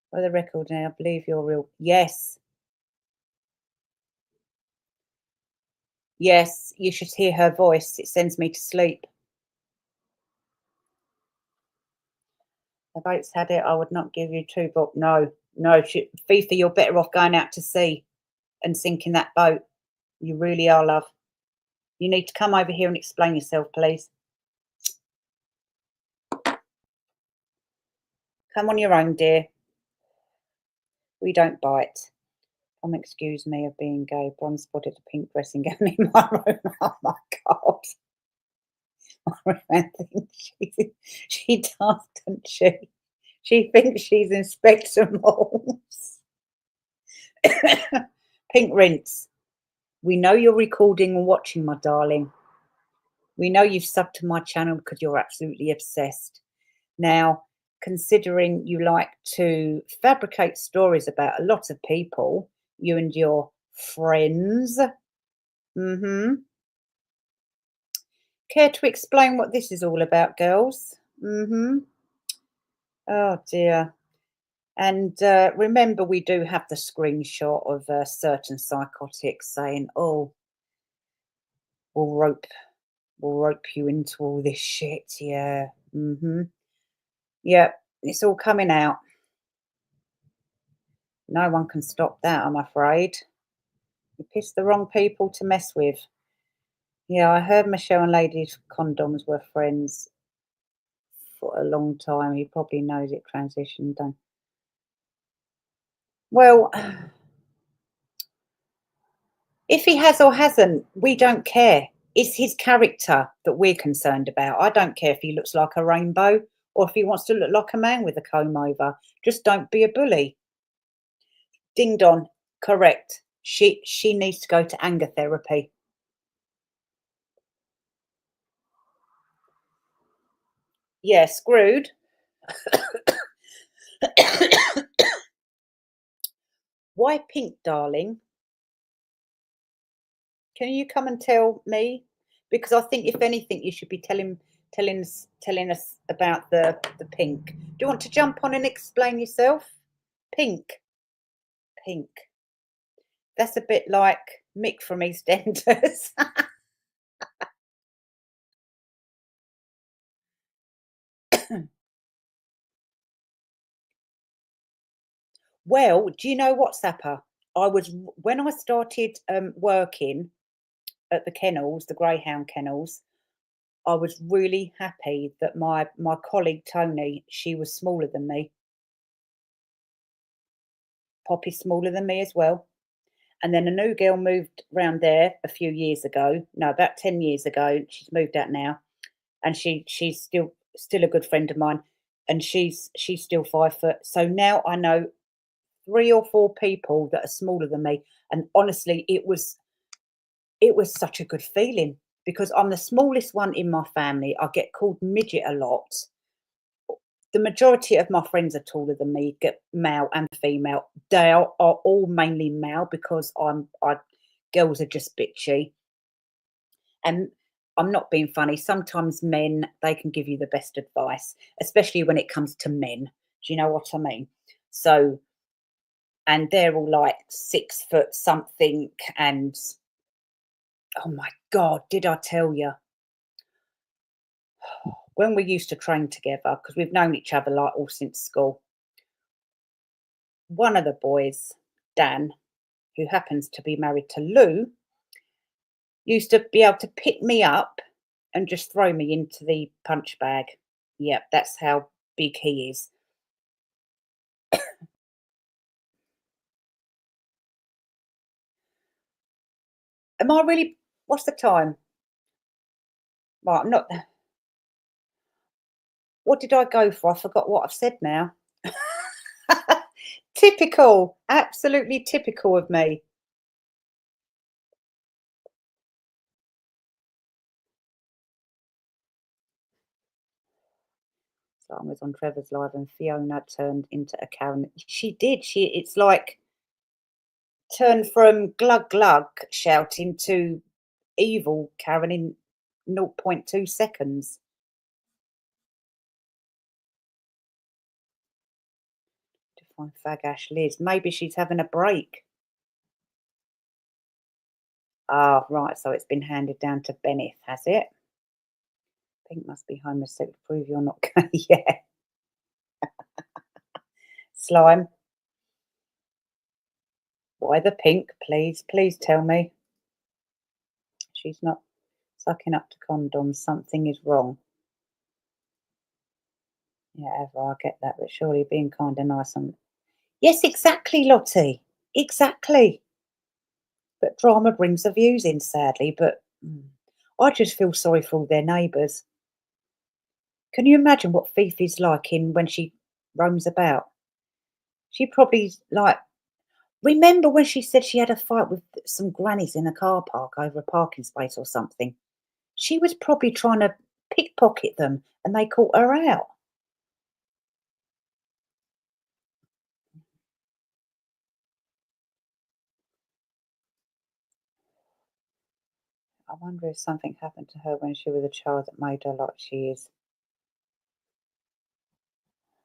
For the record now, I believe you're real. Yes. Yes, you should hear her voice. It sends me to sleep. The boat's had it. I would not give you 2 bob. No, Fifi, you're better off going out to sea and sinking that boat. You really are, love. You need to come over here and explain yourself, please. Come on your own, dear. We don't bite. Excuse me of being gay. Bron spotted a pink dressing gown in my room. Oh my God. I think she does, doesn't she? She thinks she's Inspector Morse. Pink Rinse. We know you're recording and watching, my darling. We know you've subbed to my channel because you're absolutely obsessed. Now, considering you like to fabricate stories about a lot of people, you and your friends, care to explain what this is all about, girls? Oh, dear. And remember, we do have the screenshot of certain psychotics saying, oh, we'll rope you into all this shit. Yeah. Yeah, it's all coming out. No one can stop that, I'm afraid. You pissed the wrong people to mess with. Yeah, I heard Michelle and Lady Condoms were friends for a long time. He probably knows it transitioned. Well, if he has or hasn't, we don't care. It's his character that we're concerned about. I don't care if he looks like a rainbow or if he wants to look like a man with a comb over. Just don't be a bully. Ding dong, correct. She needs to go to anger therapy. Yeah, screwed. Why pink, darling? Can you come and tell me? Because I think, if anything, you should be telling us about the pink. Do you want to jump on and explain yourself? Pink. That's a bit like Mick from EastEnders. Well, do you know what, Sapper? When I started working at the kennels, the greyhound kennels, I was really happy that my colleague Tony, she was smaller than me. Poppy's smaller than me as well. And then a new girl moved round there a few years ago. No, about 10 years ago. She's moved out now, and she's still a good friend of mine, and she's still 5 foot. So now I know 3 or 4 people that are smaller than me, and honestly, it was such a good feeling because I'm the smallest one in my family. I get called midget a lot. The majority of my friends are taller than me, get male and female. They are all mainly male because girls are just bitchy. And I'm not being funny. Sometimes men, they can give you the best advice, especially when it comes to men. Do you know what I mean? So, and they're all like 6 foot something. And oh my God, did I tell you? When we used to train together, because we've known each other like all since school, one of the boys, Dan, who happens to be married to Lou, used to be able to pick me up and just throw me into the punch bag. Yep, that's how big he is. Am I really? What's the time? Right, I'm not. What did I go for? I forgot what I've said now. Typical, absolutely typical of me. So I was on Trevor's live and Fiona turned into a Karen. She did. It's like turned from glug glug shouting to evil Karen in 0.2 seconds. Define fag Ash Liz. Maybe she's having a break. Ah, right. So it's been handed down to Bennett, has it? Pink must be homosexual to prove you're not gay. Yeah. Slime. Why the pink? Please tell me. She's not sucking up to condoms. Something is wrong. Yeah, I get that, but surely being kind and nice and yes, exactly, Lottie. Exactly. But drama brings the views in, sadly. But I just feel sorry for all their neighbours. Can you imagine what Fifi's like when she roams about. She probably like remember when she said she had a fight with some grannies in a car park over a parking space or something? She was probably trying to pickpocket them and they caught her out. I wonder if something happened to her when she was a child that made her like she is.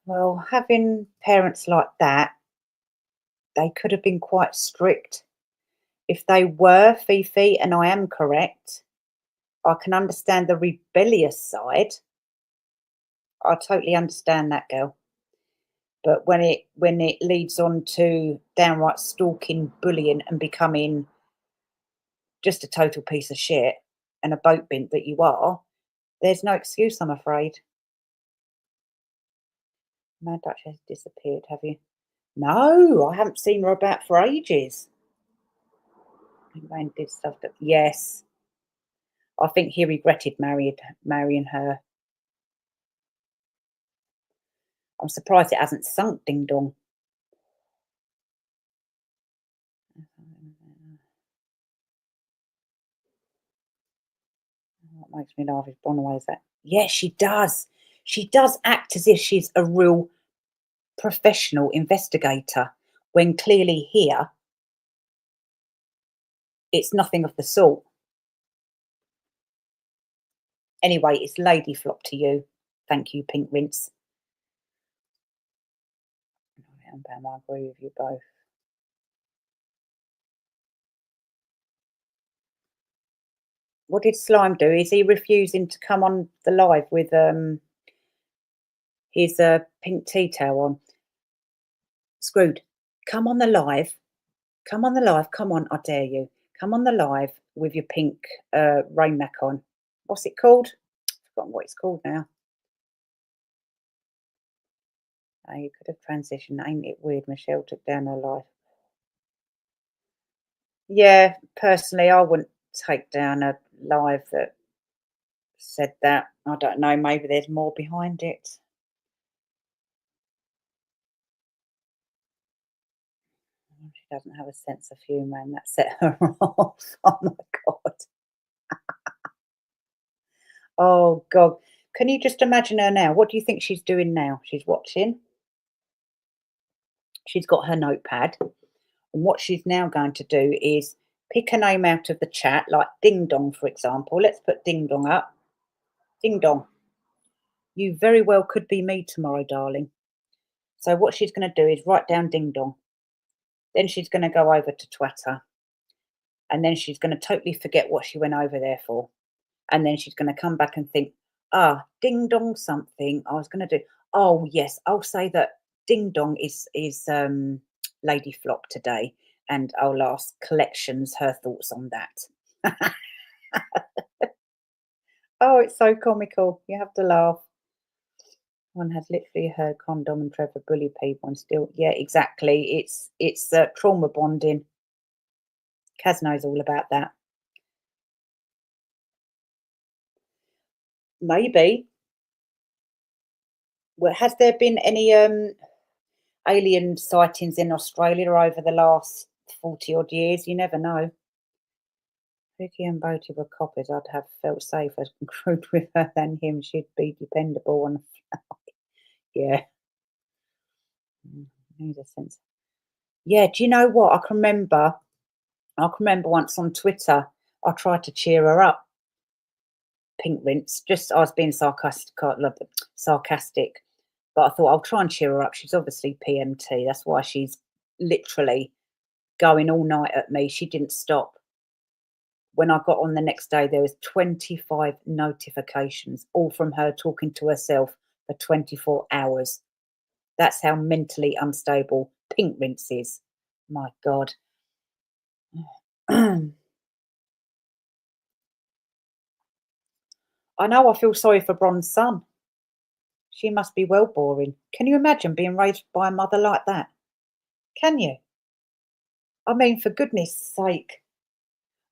Well, having parents like that, they could have been quite strict. If they were, Fifi, and I am correct, I can understand the rebellious side. I totally understand that, girl. But when it leads on to downright stalking, bullying, and becoming just a total piece of shit and a boat bint that you are, there's no excuse, I'm afraid. Mad Dutch has disappeared, have you? No, I haven't seen her about for ages. Wayne did stuff that, yes. I think he regretted marrying her. I'm surprised it hasn't sunk, ding dong. What makes me laugh is Bonaway's that. Yeah, she does. She does act as if she's a real professional investigator, when clearly here it's nothing of the sort. Anyway, it's Lady Flop to you. Thank you, Pink Rinse. I agree with you both. What did Slime do? Is he refusing to come on the live with his pink tea towel on? Screwed. Come on the live. Come on the live. Come on, I dare you. Come on the live with your pink rain mac on. What's it called? I've forgotten what it's called now. Oh, you could have transitioned. Ain't it weird? Michelle took down her life. Yeah, personally, I wouldn't take down a live that said that. I don't know. Maybe there's more behind it. She doesn't have a sense of humour, and that set her off. Oh my God. Oh God. Can you just imagine her now? What do you think she's doing now? She's watching. She's got her notepad. And what she's now going to do is pick a name out of the chat, like Ding Dong, for example. Let's put Ding Dong up. Ding Dong. You very well could be me tomorrow, darling. So what she's going to do is write down Ding Dong. Then she's going to go over to Twitter. And then she's going to totally forget what she went over there for. And then she's going to come back and think, Ding Dong something I was going to do. Oh, yes, I'll say that Ding Dong is Lady Flop today. And I'll ask Collections her thoughts on that. Oh, it's so comical. You have to laugh. One has literally heard Condom and Trevor bully people and still, yeah, exactly. It's trauma bonding. Kaz knows all about that. Maybe. Well, has there been any alien sightings in Australia over the last 40 odd years? You never know. Vicky and Bodie were coppers. I'd have felt safer crewed with her than him. She'd be dependable on. Yeah. Need a sense. Yeah. Do you know what? I can remember once on Twitter, I tried to cheer her up. Pink Rinse. Just I was being sarcastic, but I thought I'll try and cheer her up. She's obviously PMT. That's why she's literally going all night at me. She didn't stop. When I got on the next day, there was 25 notifications, all from her talking to herself for 24 hours. That's how mentally unstable Pink Rinse is. My God. I know, I feel sorry for Bron's son. She must be well boring. Can you imagine being raised by a mother like that? Can you? I mean, for goodness sake.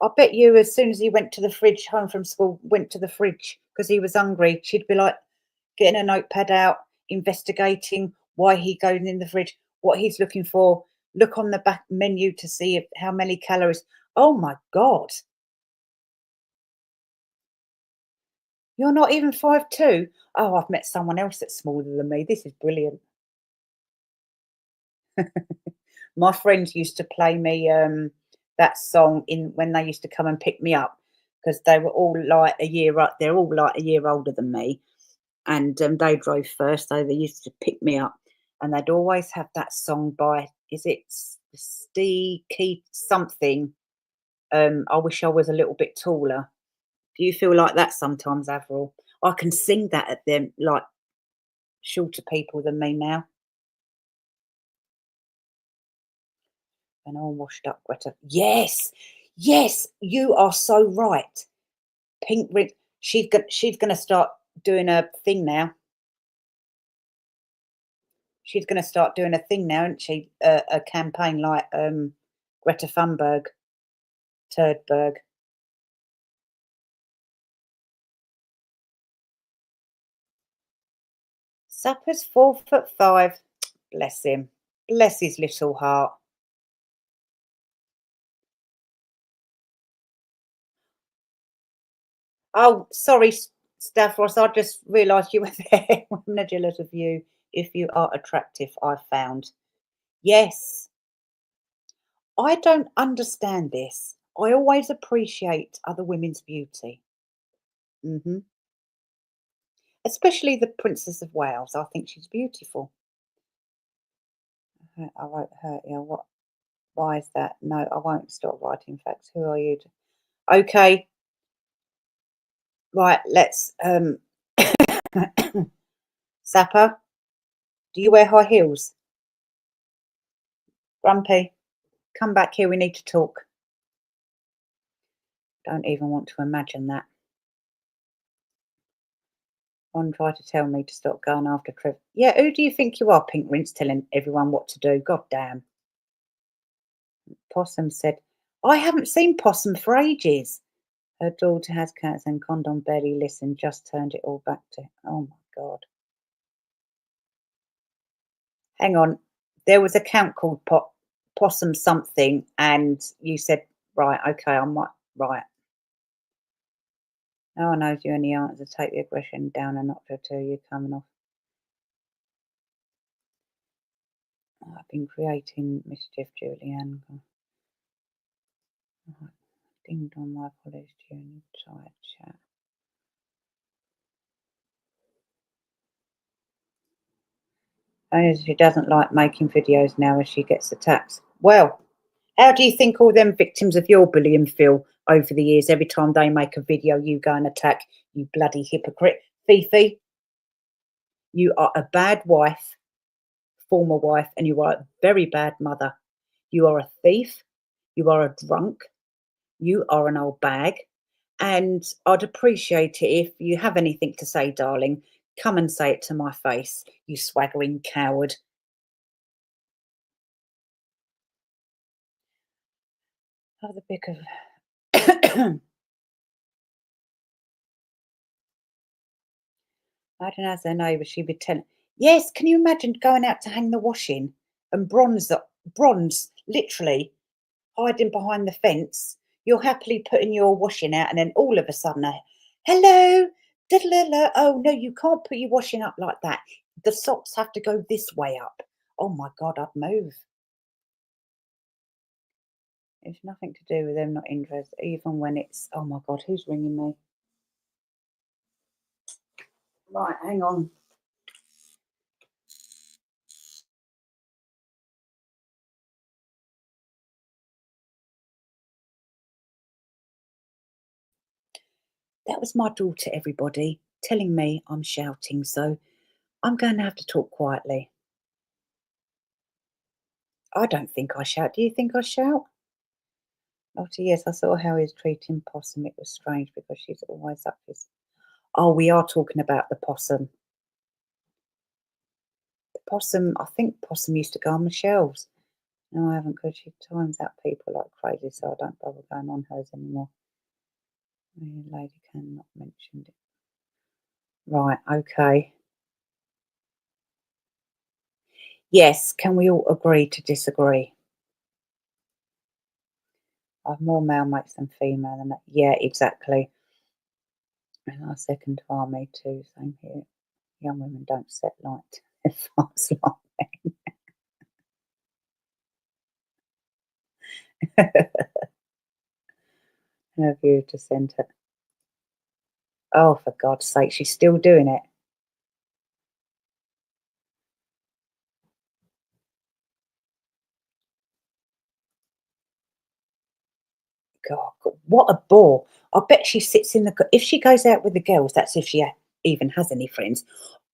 I bet you as soon as he went to the fridge, home from school, went to the fridge because he was hungry, she'd be like getting a notepad out, investigating why he goes in the fridge, what he's looking for, look on the back menu to see how many calories. Oh my God. You're not even 5'2"? Oh, I've met someone else that's smaller than me. This is brilliant. My friends used to play me that song in when they used to come and pick me up, because they were all like a year up. They're all like a year older than me, and they drove first, so they used to pick me up, and they'd always have that song by, is it Steve Keith something? I wish I was a little bit taller. Do you feel like that sometimes, Avril? I can sing that at them like shorter people than me now. And all washed up, Greta. Yes, yes, you are so right. Pink ring. She's gonna start doing a thing now. She's gonna start doing a thing now, isn't she? A campaign like Greta Thunberg, Turdberg. Supper's 4'5". Bless him. Bless his little heart. Oh, sorry, Stavros. I just realised you were there. I'm jealous of you. If you are attractive, I've found. Yes. I don't understand this. I always appreciate other women's beauty. Especially the Princess of Wales. I think she's beautiful. I won't hurt you. What? Why is that? No, I won't stop writing facts. Who are you? Okay. Right, let's Sapper, do you wear high heels? Grumpy, come back here, we need to talk. Don't even want to imagine that. One tried to tell me to stop going after Trev. Yeah, who do you think you are, Pink Rinse, telling everyone what to do? God damn. Possum said, I haven't seen Possum for ages. Her daughter has cats and Condom barely listened, just turned it all back to, oh my God. Hang on, there was a count called Possum something, and you said, right, okay, I might, right. No one knows you any answer. Take the aggression down a notch or two. You're coming off. I've been creating mischief, Julianne. Right. Ding dong, my apologies to you in the side chat. Only she doesn't like making videos now as she gets attacked. Well, how do you think all them victims of your bullying feel over the years? Every time they make a video, you go and attack, you bloody hypocrite. Fifi, you are a bad wife, former wife, and you are a very bad mother. You are a thief. You are a drunk. You are an old bag. And I'd appreciate it if you have anything to say, darling. Come and say it to my face, you swaggering coward. Oh, the bick of. I don't know, as their neighbour, she'd be telling. Yes, can you imagine going out to hang the washing and bronze, literally hiding behind the fence? You're happily putting your washing out, and then all of a sudden, hello, diddle-la-la. Oh no, you can't put your washing up like that. The socks have to go this way up. Oh my God, I'd move. It's nothing to do with them not interested, even when it's. Oh my God, who's ringing me? Right, hang on. That was my daughter, everybody, telling me I'm shouting, so I'm going to have to talk quietly. I don't think I shout. Do you think I shout? Lottie, yes, I saw how he was treating Possum. It was strange because she's always up his. Oh, we are talking about the possum. The possum, I think Possum used to go on the shelves. No, I haven't, because she times out people like crazy, so I don't bother going on hers anymore. The lady cannot mention it. Right, okay. Yes, can we all agree to disagree? I've more male mates than female, and yeah, exactly. And our second to army too. Same here. Young women don't set light fires like men. Her view to centre. Oh, for God's sake, she's still doing it. God, what a bore. I bet she sits in the... If she goes out with the girls, that's if she even has any friends.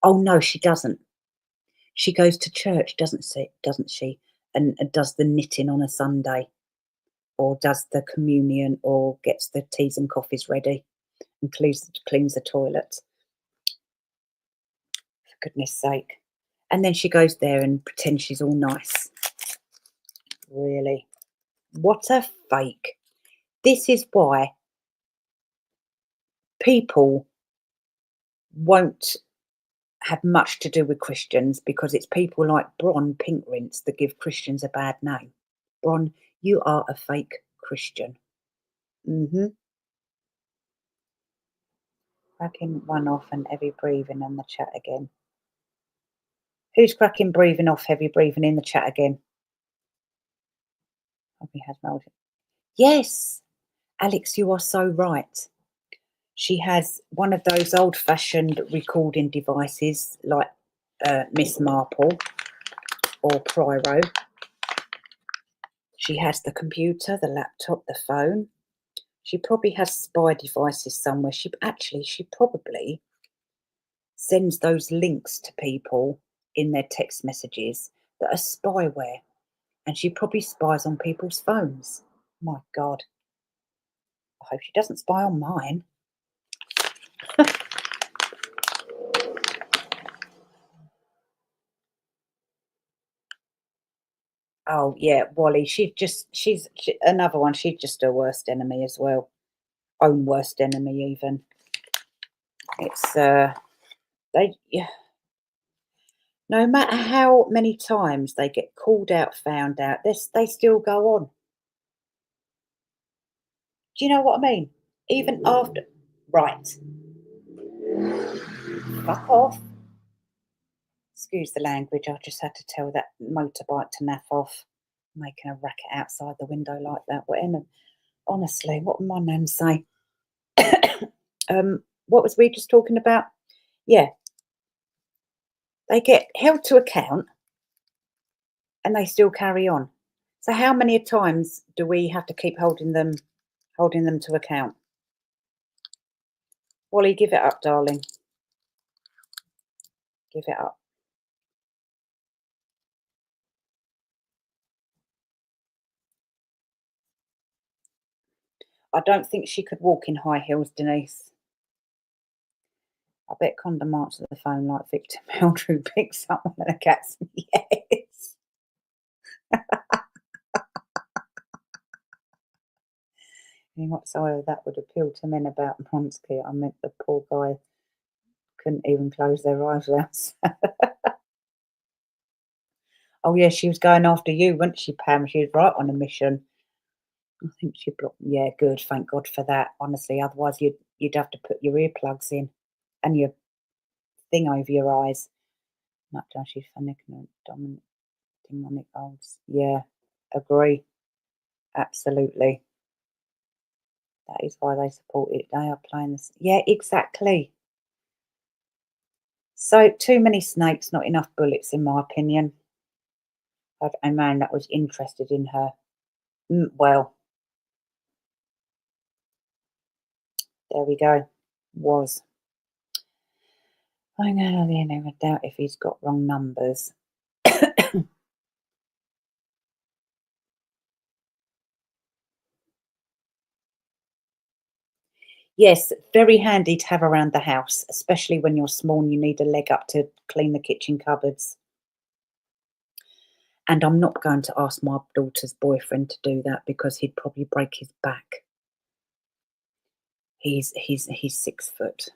Oh, no, she doesn't. She goes to church, doesn't she? And does the knitting on a Sunday, or does the communion, or gets the teas and coffees ready and cleans the toilet. For goodness sake. And then she goes there and pretends she's all nice. Really? What a fake. This is why people won't have much to do with Christians, because it's people like Bron Pinkrince that give Christians a bad name. Bron, you are a fake Christian. Cracking one off and heavy breathing in the chat again. Who's cracking breathing off, heavy breathing in the chat again? Probably has melted. Yes, Alex, you are so right. She has one of those old-fashioned recording devices like Miss Marple or Priro. She has the computer, the laptop, the phone. She probably has spy devices somewhere. She probably sends those links to people in their text messages that are spyware. And she probably spies on people's phones. My God. I hope she doesn't spy on mine. Oh, yeah, Wally. She's another one. She's just her worst enemy as well. Own worst enemy, even. It's, yeah. No matter how many times they get called out, found out, they still go on. Do you know what I mean? Even after... Right. Fuck off. Excuse the language, I just had to tell that motorbike to naff off. Making a racket outside the window like that. Whatever. Honestly, what would my nan say? What was we just talking about? Yeah. They get held to account and they still carry on. So how many times do we have to keep holding them to account? Wally, give it up, darling. Give it up. I don't think she could walk in high heels, Denise. I bet Condom answers the phone like Victor Meldrew picks up one of the cats. Yes. Whatsoever that would appeal to men about Monsky. I meant the poor guy couldn't even close their eyes once. Oh yeah, she was going after you, wasn't she, Pam? She was right on a mission. I think she blocked. Yeah, good. Thank God for that. Honestly, otherwise you'd have to put your earplugs in and your thing over your eyes. Not down. She's dominant, demonic olds. Yeah, agree. Absolutely. That is why they support it. They are playing this. Yeah, exactly. So too many snakes, not enough bullets, in my opinion. Had a man that was interested in her. Well, there we go. Was. I never doubt if he's got wrong numbers. Yes, very handy to have around the house, especially when you're small and you need a leg up to clean the kitchen cupboards. And I'm not going to ask my daughter's boyfriend to do that because he'd probably break his back. He's 6 foot.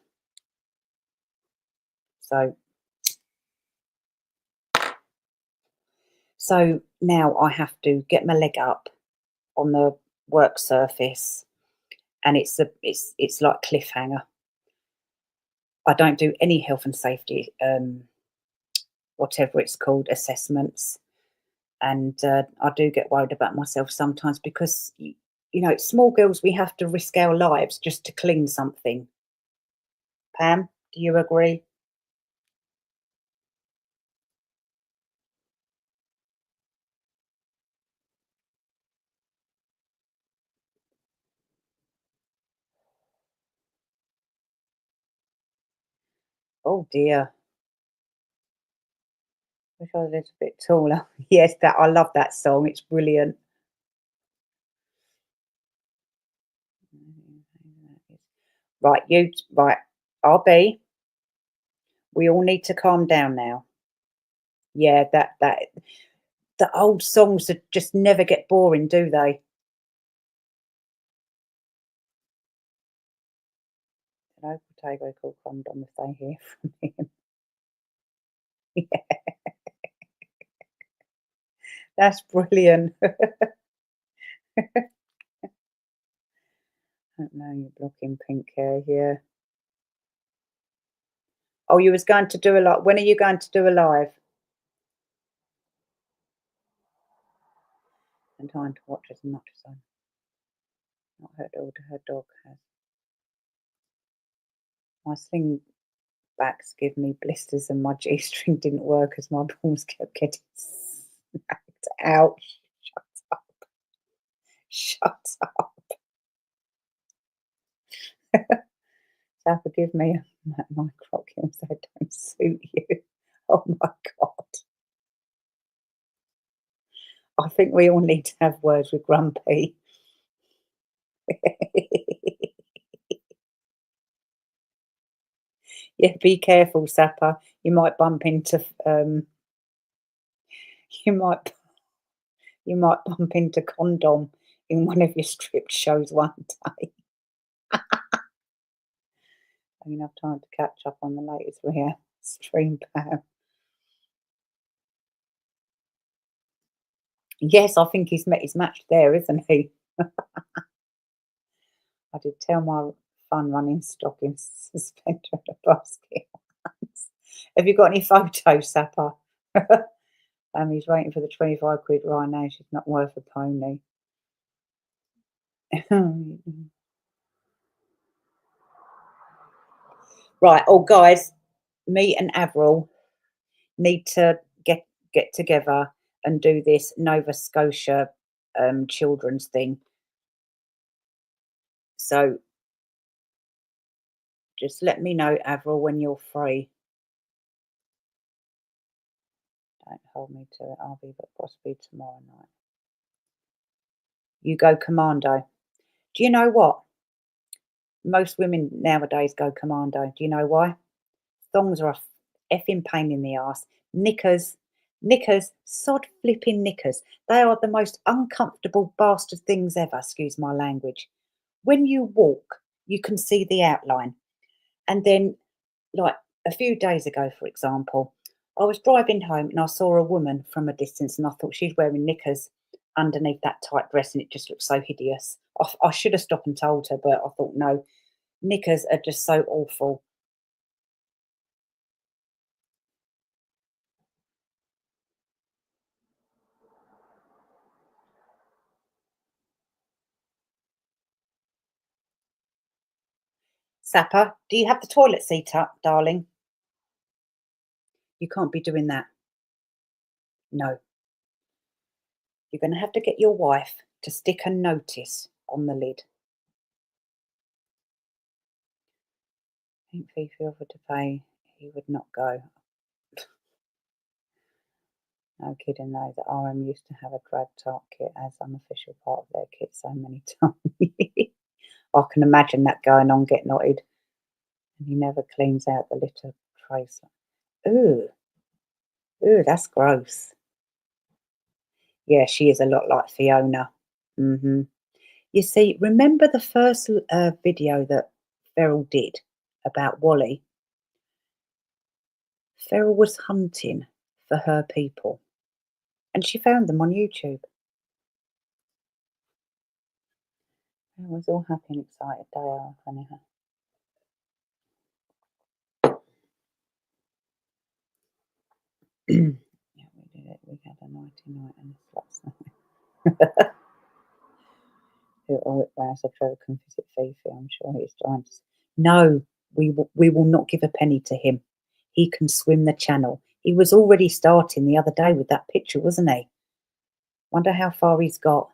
So So now I have to get my leg up on the work surface, and it's like cliffhanger. I don't do any health and safety, whatever it's called, assessments. And I do get worried about myself sometimes because, you know, small girls, we have to risk our lives just to clean something. Pam, do you agree? Oh dear. Wish I was a little bit taller. Yes, that I love that song. It's brilliant. Right, right. RB, we all need to calm down now. Yeah, that the old songs that just never get boring, do they? No potato called condom if they hear from him. Yeah, that's brilliant. Don't know, you're blocking pink hair here. Oh, you was going to do a live. When are you going to do a live? And time to watch as much as I'm not her daughter, her dog has. My sling backs give me blisters and my G-string didn't work as my balls kept getting snapped out. Shut up. Shut up. So forgive me, my crock heels, they don't suit you. Oh my God. I think we all need to have words with Grumpy. Yeah, be careful, Sapper. You might bump into you might you might bump into Condom in one of your strip shows one day. I mean, I've time to catch up on the latest Ria stream Pam. Yes, I think he's met his match there, isn't he? I did tell my fun running stockings suspender in a basket once. Have you got any photos, Sapper? He's waiting for the 25 quid right now. She's not worth a pony. Right. Oh, guys, me and Avril need to get together and do this Nova Scotia children's thing. So just let me know, Avril, when you're free. Don't hold me to it, I'll be, but possibly tomorrow night. You go commando. Do you know what? Most women nowadays go commando. Do you know why? Thongs are a effing pain in the ass. Knickers, sod flipping knickers. They are the most uncomfortable bastard things ever, excuse my language. When you walk, you can see the outline. And then, like a few days ago, for example, I was driving home and I saw a woman from a distance and I thought she's wearing knickers underneath that tight dress and it just looked so hideous. I should have stopped and told her, but I thought, no, knickers are just so awful. Sapper, do you have the toilet seat up, darling? You can't be doing that. No. You're going to have to get your wife to stick a notice on the lid. I think Fifi offered to pay. He would not go. No kidding though, the RM used to have a drag tart kit as unofficial part of their kit so many times. I can imagine that going on, get knotted. And he never cleans out the litter trace. Ooh, that's gross. Yeah, she is a lot like Fiona. You see, remember the first video that Feral did about Wally? Feral was hunting for her people. And she found them on YouTube. It was all happy and excited day off, anyhow. Yeah, we did it. We had a nighty night and a last night. Or so Trevor can visit Fifi. I'm sure he's trying to. No, we will not give a penny to him. He can swim the channel. He was already starting the other day with that picture, wasn't he? Wonder how far he's got.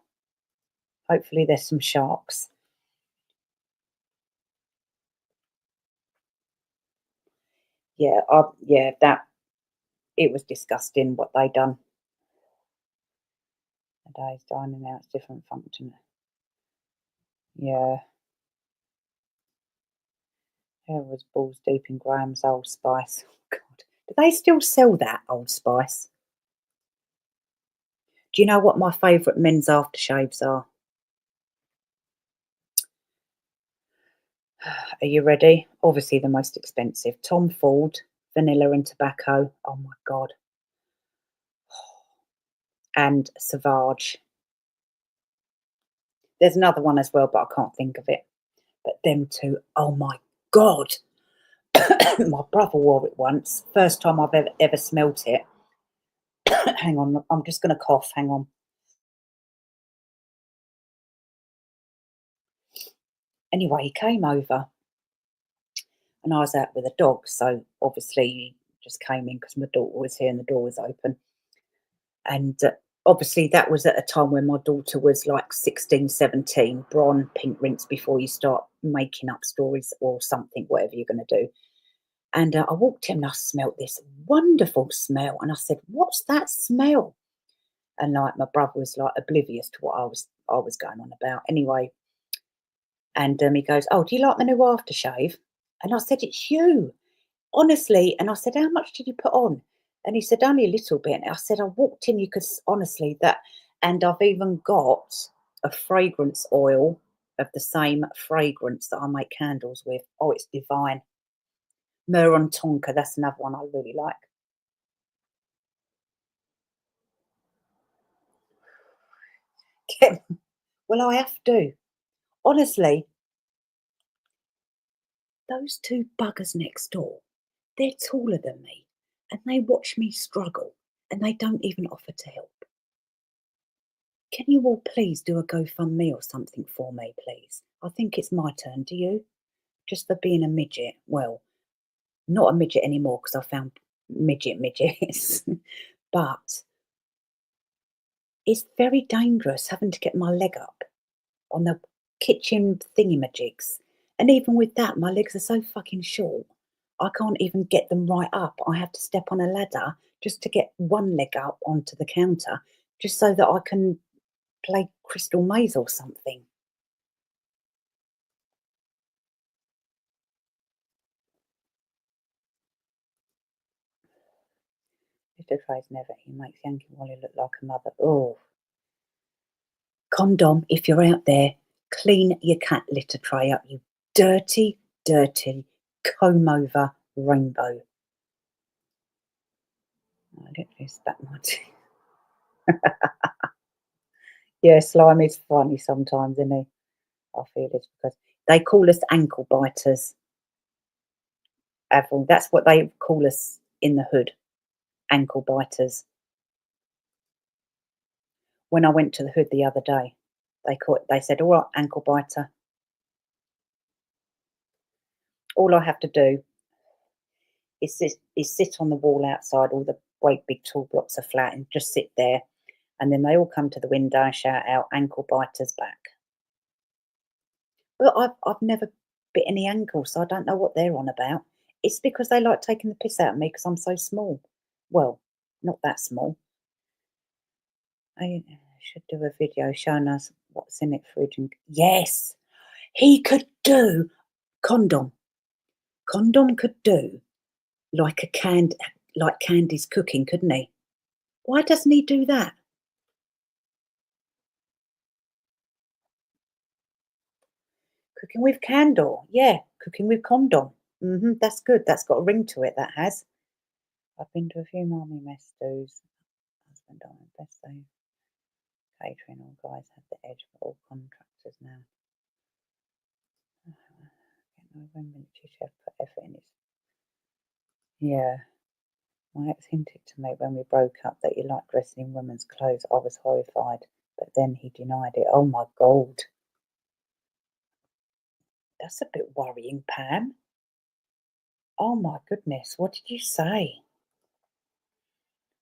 Hopefully there's some sharks. Yeah, that it was disgusting what they done. The day's dining out, it's different function. Yeah. There was balls deep in Graham's Old Spice. Oh, God. Do they still sell that Old Spice? Do you know what my favourite men's aftershaves are? Are you ready? Obviously the most expensive. Tom Ford, vanilla and tobacco. Oh my God. And Sauvage. There's another one as well, but I can't think of it. But them two, oh my God. My brother wore it once. First time I've ever smelt it. Hang on, I'm just going to cough. Hang on. Anyway, he came over and I was out with a dog. So obviously he just came in because my daughter was here and the door was open. And obviously that was at a time when my daughter was like 16, 17, bron, pink rinse before you start making up stories or something, whatever you're going to do. And I walked in and I smelt this wonderful smell. And I said, what's that smell? And like my brother was like oblivious to what I was going on about. Anyway, and he goes, oh, do you like my new aftershave? And I said, it's you. Honestly. And I said, how much did you put on? And he said, only a little bit. And I said, I walked in, you could honestly that. And I've even got a fragrance oil of the same fragrance that I make candles with. Oh, it's divine. Myrrh and Tonka, that's another one I really like. Well, I have to. Honestly, those two buggers next door, they're taller than me and they watch me struggle and they don't even offer to help. Can you all please do a GoFundMe or something for me, please? I think it's my turn, do you? Just for being a midget. Well, not a midget anymore because I found midgets. But it's very dangerous having to get my leg up on the kitchen thingy-majigs. And even with that, my legs are so fucking short, I can't even get them right up. I have to step on a ladder just to get one leg up onto the counter, just so that I can play Crystal Maze or something. Mr. Trey's never. He makes Yankee Wally look like a mother. Oh. Condom, if you're out there, clean your cat litter tray up, you dirty, dirty, comb-over rainbow. I literally spat my tea. Yeah, Slime is funny sometimes, isn't he? I feel it's because they call us ankle biters. Avril, that's what they call us in the hood, ankle biters. When I went to the hood the other day, they said, all right, ankle biter. All I have to do is sit on the wall outside. All the great big tall blocks are flat and just sit there. And then they all come to the window and shout out, ankle biters back. Well, I've never bit any ankles, so I don't know what they're on about. It's because they like taking the piss out of me because I'm so small. Well, not that small. I should do a video showing us what's in it fridge. And yes, he could do condom. Condom could do like Candy's cooking, couldn't he? Why doesn't he do that? Cooking with candle. Yeah, cooking with condom. That's good. That's got a ring to it, that has. I've been to a few Marmy Mess stews. and I best say catering, all guys have the edge for all contractors now. No military chef put effort in his. Yeah. My ex hinted to me when we broke up that he liked dressing in women's clothes. I was horrified, but then he denied it. Oh my God. That's a bit worrying, Pam. Oh my goodness, what did you say?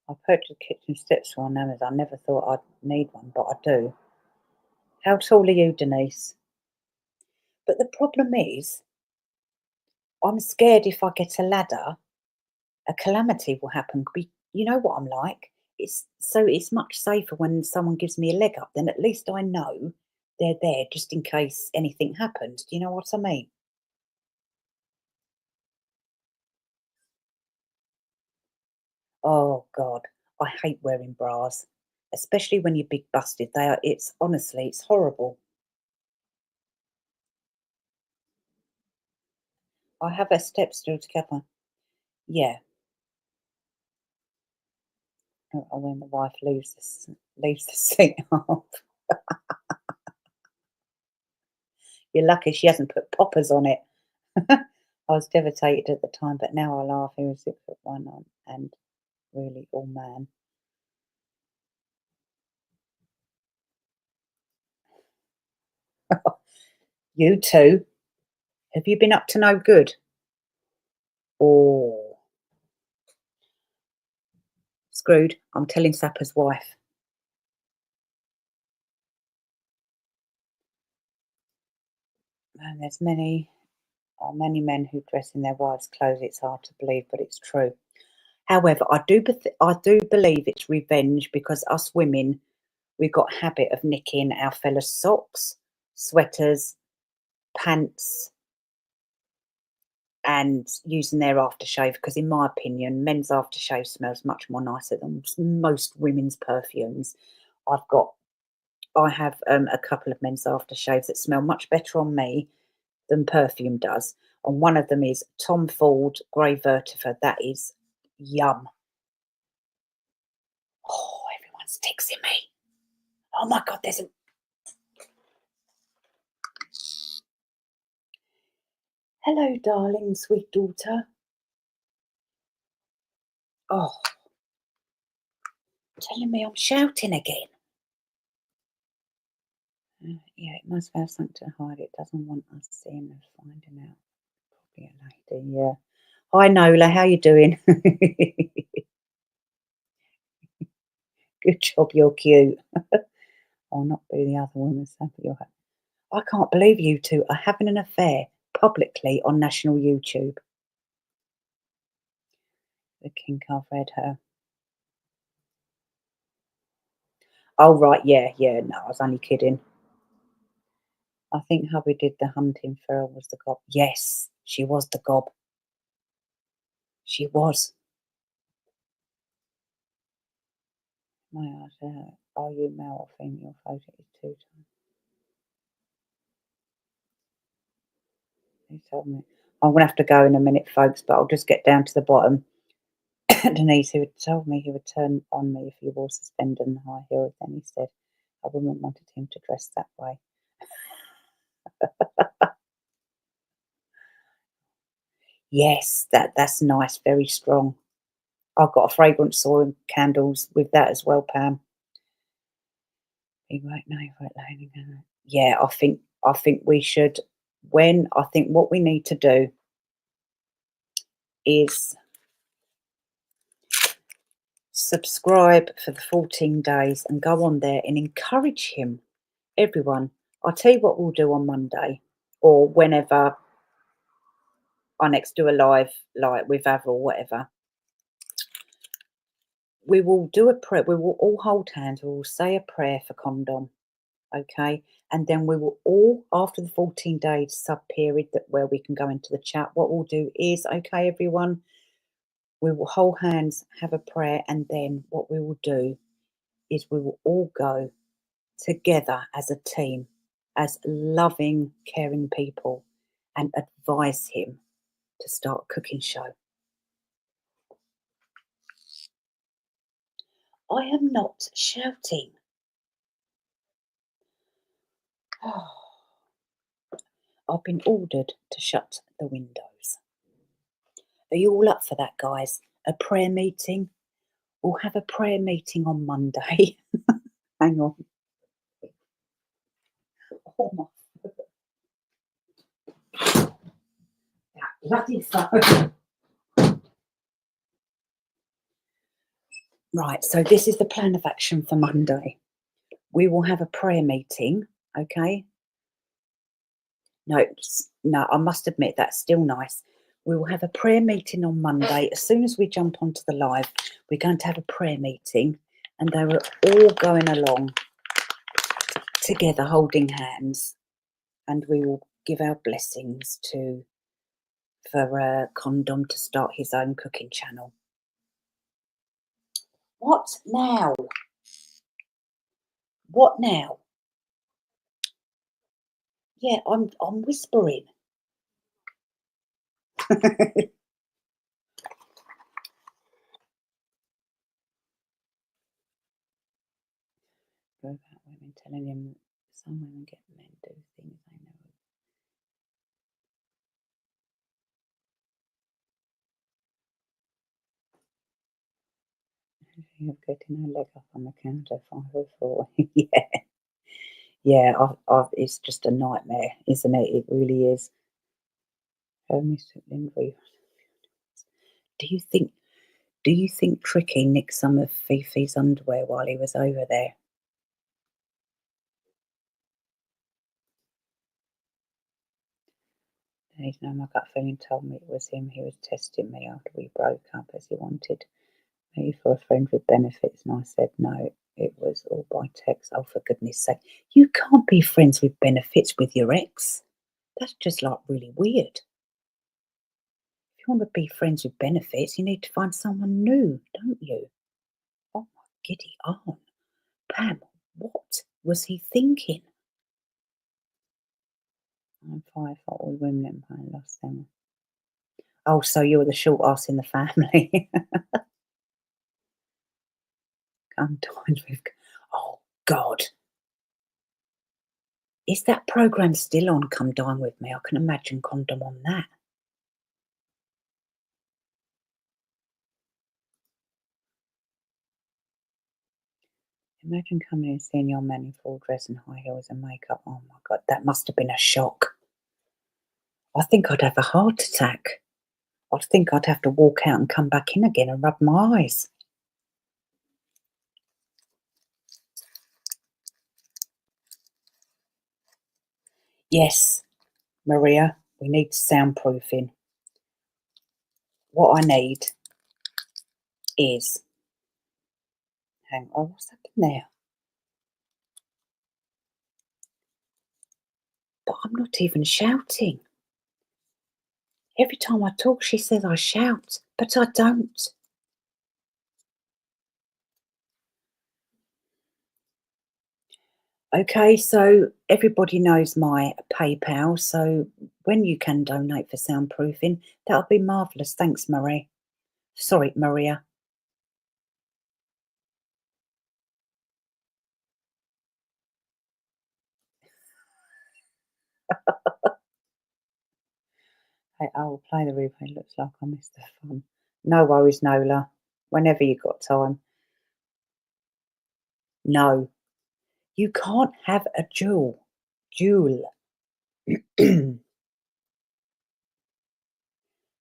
I purchased a kitchen stepstool on Amazon. I never thought I'd need one, but I do. How tall are you, Denise? But the problem is, I'm scared if I get a ladder, a calamity will happen. You know what I'm like? It's much safer when someone gives me a leg up, then at least I know they're there just in case anything happens. Do you know what I mean? Oh God, I hate wearing bras, especially when you're big busted. It's honestly, it's horrible. I have a step stool together. Yeah. When the wife leaves the seat off. You're lucky she hasn't put poppers on it. I was devastated at the time, but now I laugh. He was 6'1" and really all man. You too. Have you been up to no good? Oh, screwed. I'm telling Sapper's wife. And there's many men who dress in their wives' clothes. It's hard to believe, but it's true. However, I do believe it's revenge because us women, we've got a habit of nicking our fellas' socks, sweaters, pants, and using their aftershave. Because, in my opinion, men's aftershave smells much more nicer than most women's perfumes. I have a couple of men's aftershaves that smell much better on me than perfume does. And one of them is Tom Ford Grey Vertifer. That is yum. Oh, everyone's texting me. Oh my God, there's a. Hello, darling, sweet daughter. Oh, telling me I'm shouting again. Yeah, it must have something to hide. It doesn't want us seeing or finding out. Probably a lady, yeah. Hi, Nola, how you doing? Good job, you're cute. I'll not be the other woman. I can't believe you two are having an affair publicly on national YouTube. The kink, I've read her. Oh, right, yeah, no, I was only kidding. I think hubby did the hunting. Farrell was the gob. Yes, she was the gob. She was. My God, are you male or female? Photo is 2 times. He told me. I'm going to have to go in a minute, folks, but I'll just get down to the bottom. Denise, who had told me he would turn on me if he wore suspenders and high heels. Then he said I wouldn't wanted him to dress that way. Yes, that's nice, very strong. I've got a fragrance oil candles with that as well, Pam. Yeah, I think we should. I think what we need to do is subscribe for the 14 days and go on there and encourage him. Everyone, I'll tell you what we'll do on Monday or whenever I next do a live, like with Avril or whatever. We will do a prayer. We will all hold hands. We will say a prayer for condom. Okay. And then we will all, after the 14 days sub period where we can go into the chat, what we'll do is, okay, everyone, we will hold hands, have a prayer, and then what we will do is we will all go together as a team, as loving, caring people, and advise him to start a cooking show. I am not shouting. I've been ordered to shut the windows. Are you all up for that, guys? A prayer meeting? We'll have a prayer meeting on Monday. Hang on. Oh my. That bloody phone. Right, so this is the plan of action for Monday. We will have a prayer meeting, okay? No, I must admit that's still nice. We will have a prayer meeting on Monday. As soon as we jump onto the live, we're going to have a prayer meeting, and they were all going along together, holding hands, and we will give our blessings for Condom to start his own cooking channel. What now? What now? Yeah, I'm whispering. Go about women telling him some women get men do things they know. You're getting her leg up on the counter, 504. Yeah. It's just a nightmare, isn't it? It really is. Do you think Tricky nicked some of Fifi's underwear while he was over there? No, my gut feeling told me it was him. He was testing me after we broke up, as he wanted me for a friend with benefits, and I said no. It was all by text. Oh, for goodness sake. You can't be friends with benefits with your ex. That's just like really weird. If you want to be friends with benefits, you need to find someone new, don't you? Oh my giddy aunt. Pam, what was he thinking? I'm 5 for all women I lost them. Oh, so you're the short ass in the family. Come dine with. Oh God. Is that programme still on? Come Dine With Me. I can imagine Condom on that. Imagine coming and seeing your man in full dress and high heels and makeup. Oh my God, that must have been a shock. I think I'd have a heart attack. I think I'd have to walk out and come back in again and rub my eyes. Yes, Maria, we need soundproofing. What I need is, hang on, what's happened there? But I'm not even shouting. Every time I talk, she says I shout, but I don't. Okay, so everybody knows my PayPal, so when you can donate for soundproofing, that would be marvellous. Thanks, Marie. Sorry, Maria. Hey, I'll play the replay. Looks like I missed the fun. No worries, Nola. Whenever you got time. No, you can't have a jewel.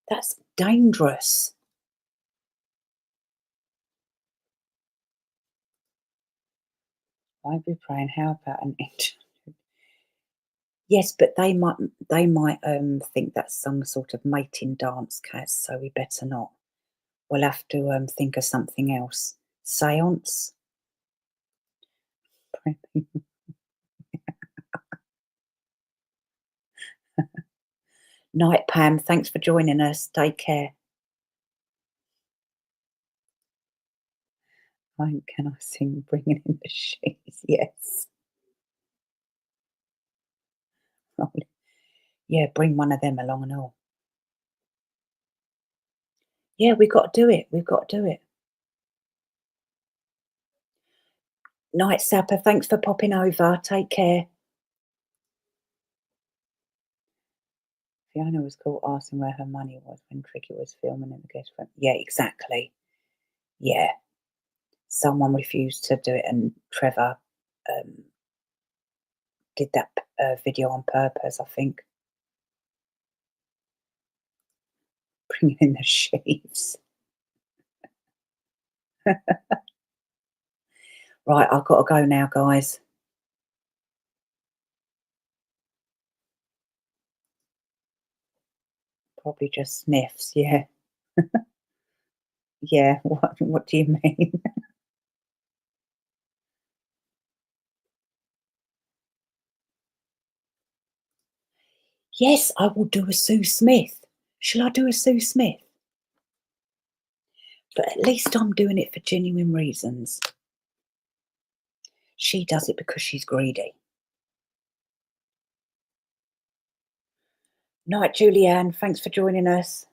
That's dangerous. I'd be praying. How about an interlude? Yes, but they might think that's some sort of mating dance, Kaz, so we better not. We'll have to think of something else. Seance? Night, Pam. Thanks for joining us. Take care. Can I sing Bringing in the Sheets? Yes. Oh, yeah, bring one of them along and all. Yeah, we've got to do it. We've got to do it. Night Sapper, thanks for popping over. Take care. Fiona was caught asking where her money was when Tricky was filming in the guest room. Yeah, exactly. Yeah. Someone refused to do it, and Trevor did that video on purpose, I think. Bringing in the sheaves. Right, I've got to go now, guys. Probably just sniffs, yeah. Yeah, what do you mean? Yes, I will do a Sue Smith. Shall I do a Sue Smith? But at least I'm doing it for genuine reasons. She does it because she's greedy. Night, Julianne. Thanks for joining us.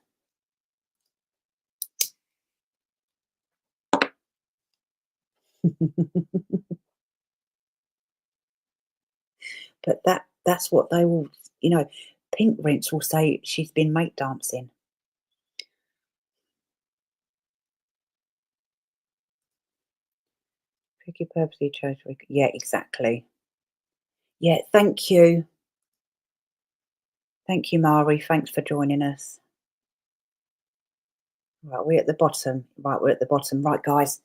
But that's what they will, you know, Pink Rinse will say she's been mate dancing. Tricky purposely chose to... Yeah, exactly. Yeah, thank you. Thank you, Mari. Thanks for joining us. Right, we're at the bottom. Right, we're at the bottom. Right, guys,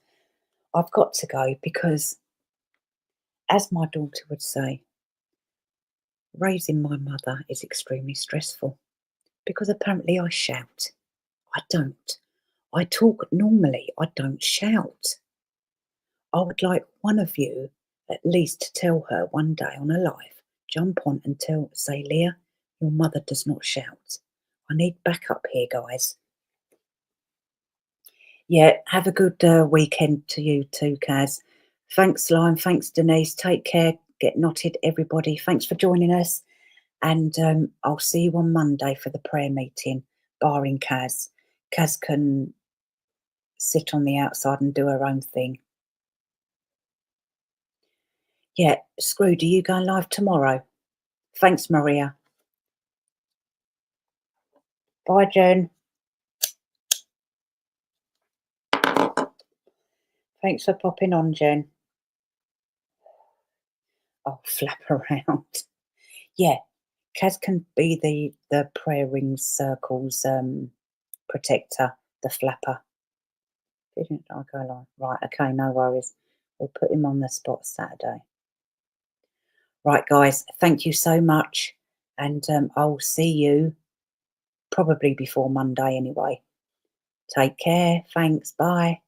I've got to go because, as my daughter would say, raising my mother is extremely stressful because apparently I shout. I don't. I talk normally. I don't shout. I would like one of you at least to tell her one day on a live, jump on and say, Leah, your mother does not shout. I need backup here, guys. Yeah, have a good weekend to you too, Kaz. Thanks, Lime. Thanks, Denise. Take care. Get knotted, everybody. Thanks for joining us. And I'll see you on Monday for the prayer meeting, barring Kaz. Kaz can sit on the outside and do her own thing. Yeah, Scrooge, are you going live tomorrow? Thanks, Maria. Bye, Jen. Thanks for popping on, Jen. I'll flap around. Yeah, Kaz can be the prayer ring circles protector, the flapper. Didn't I go live? Right, okay, no worries. We'll put him on the spot Saturday. Right, guys, thank you so much. And I'll see you probably before Monday anyway. Take care. Thanks. Bye.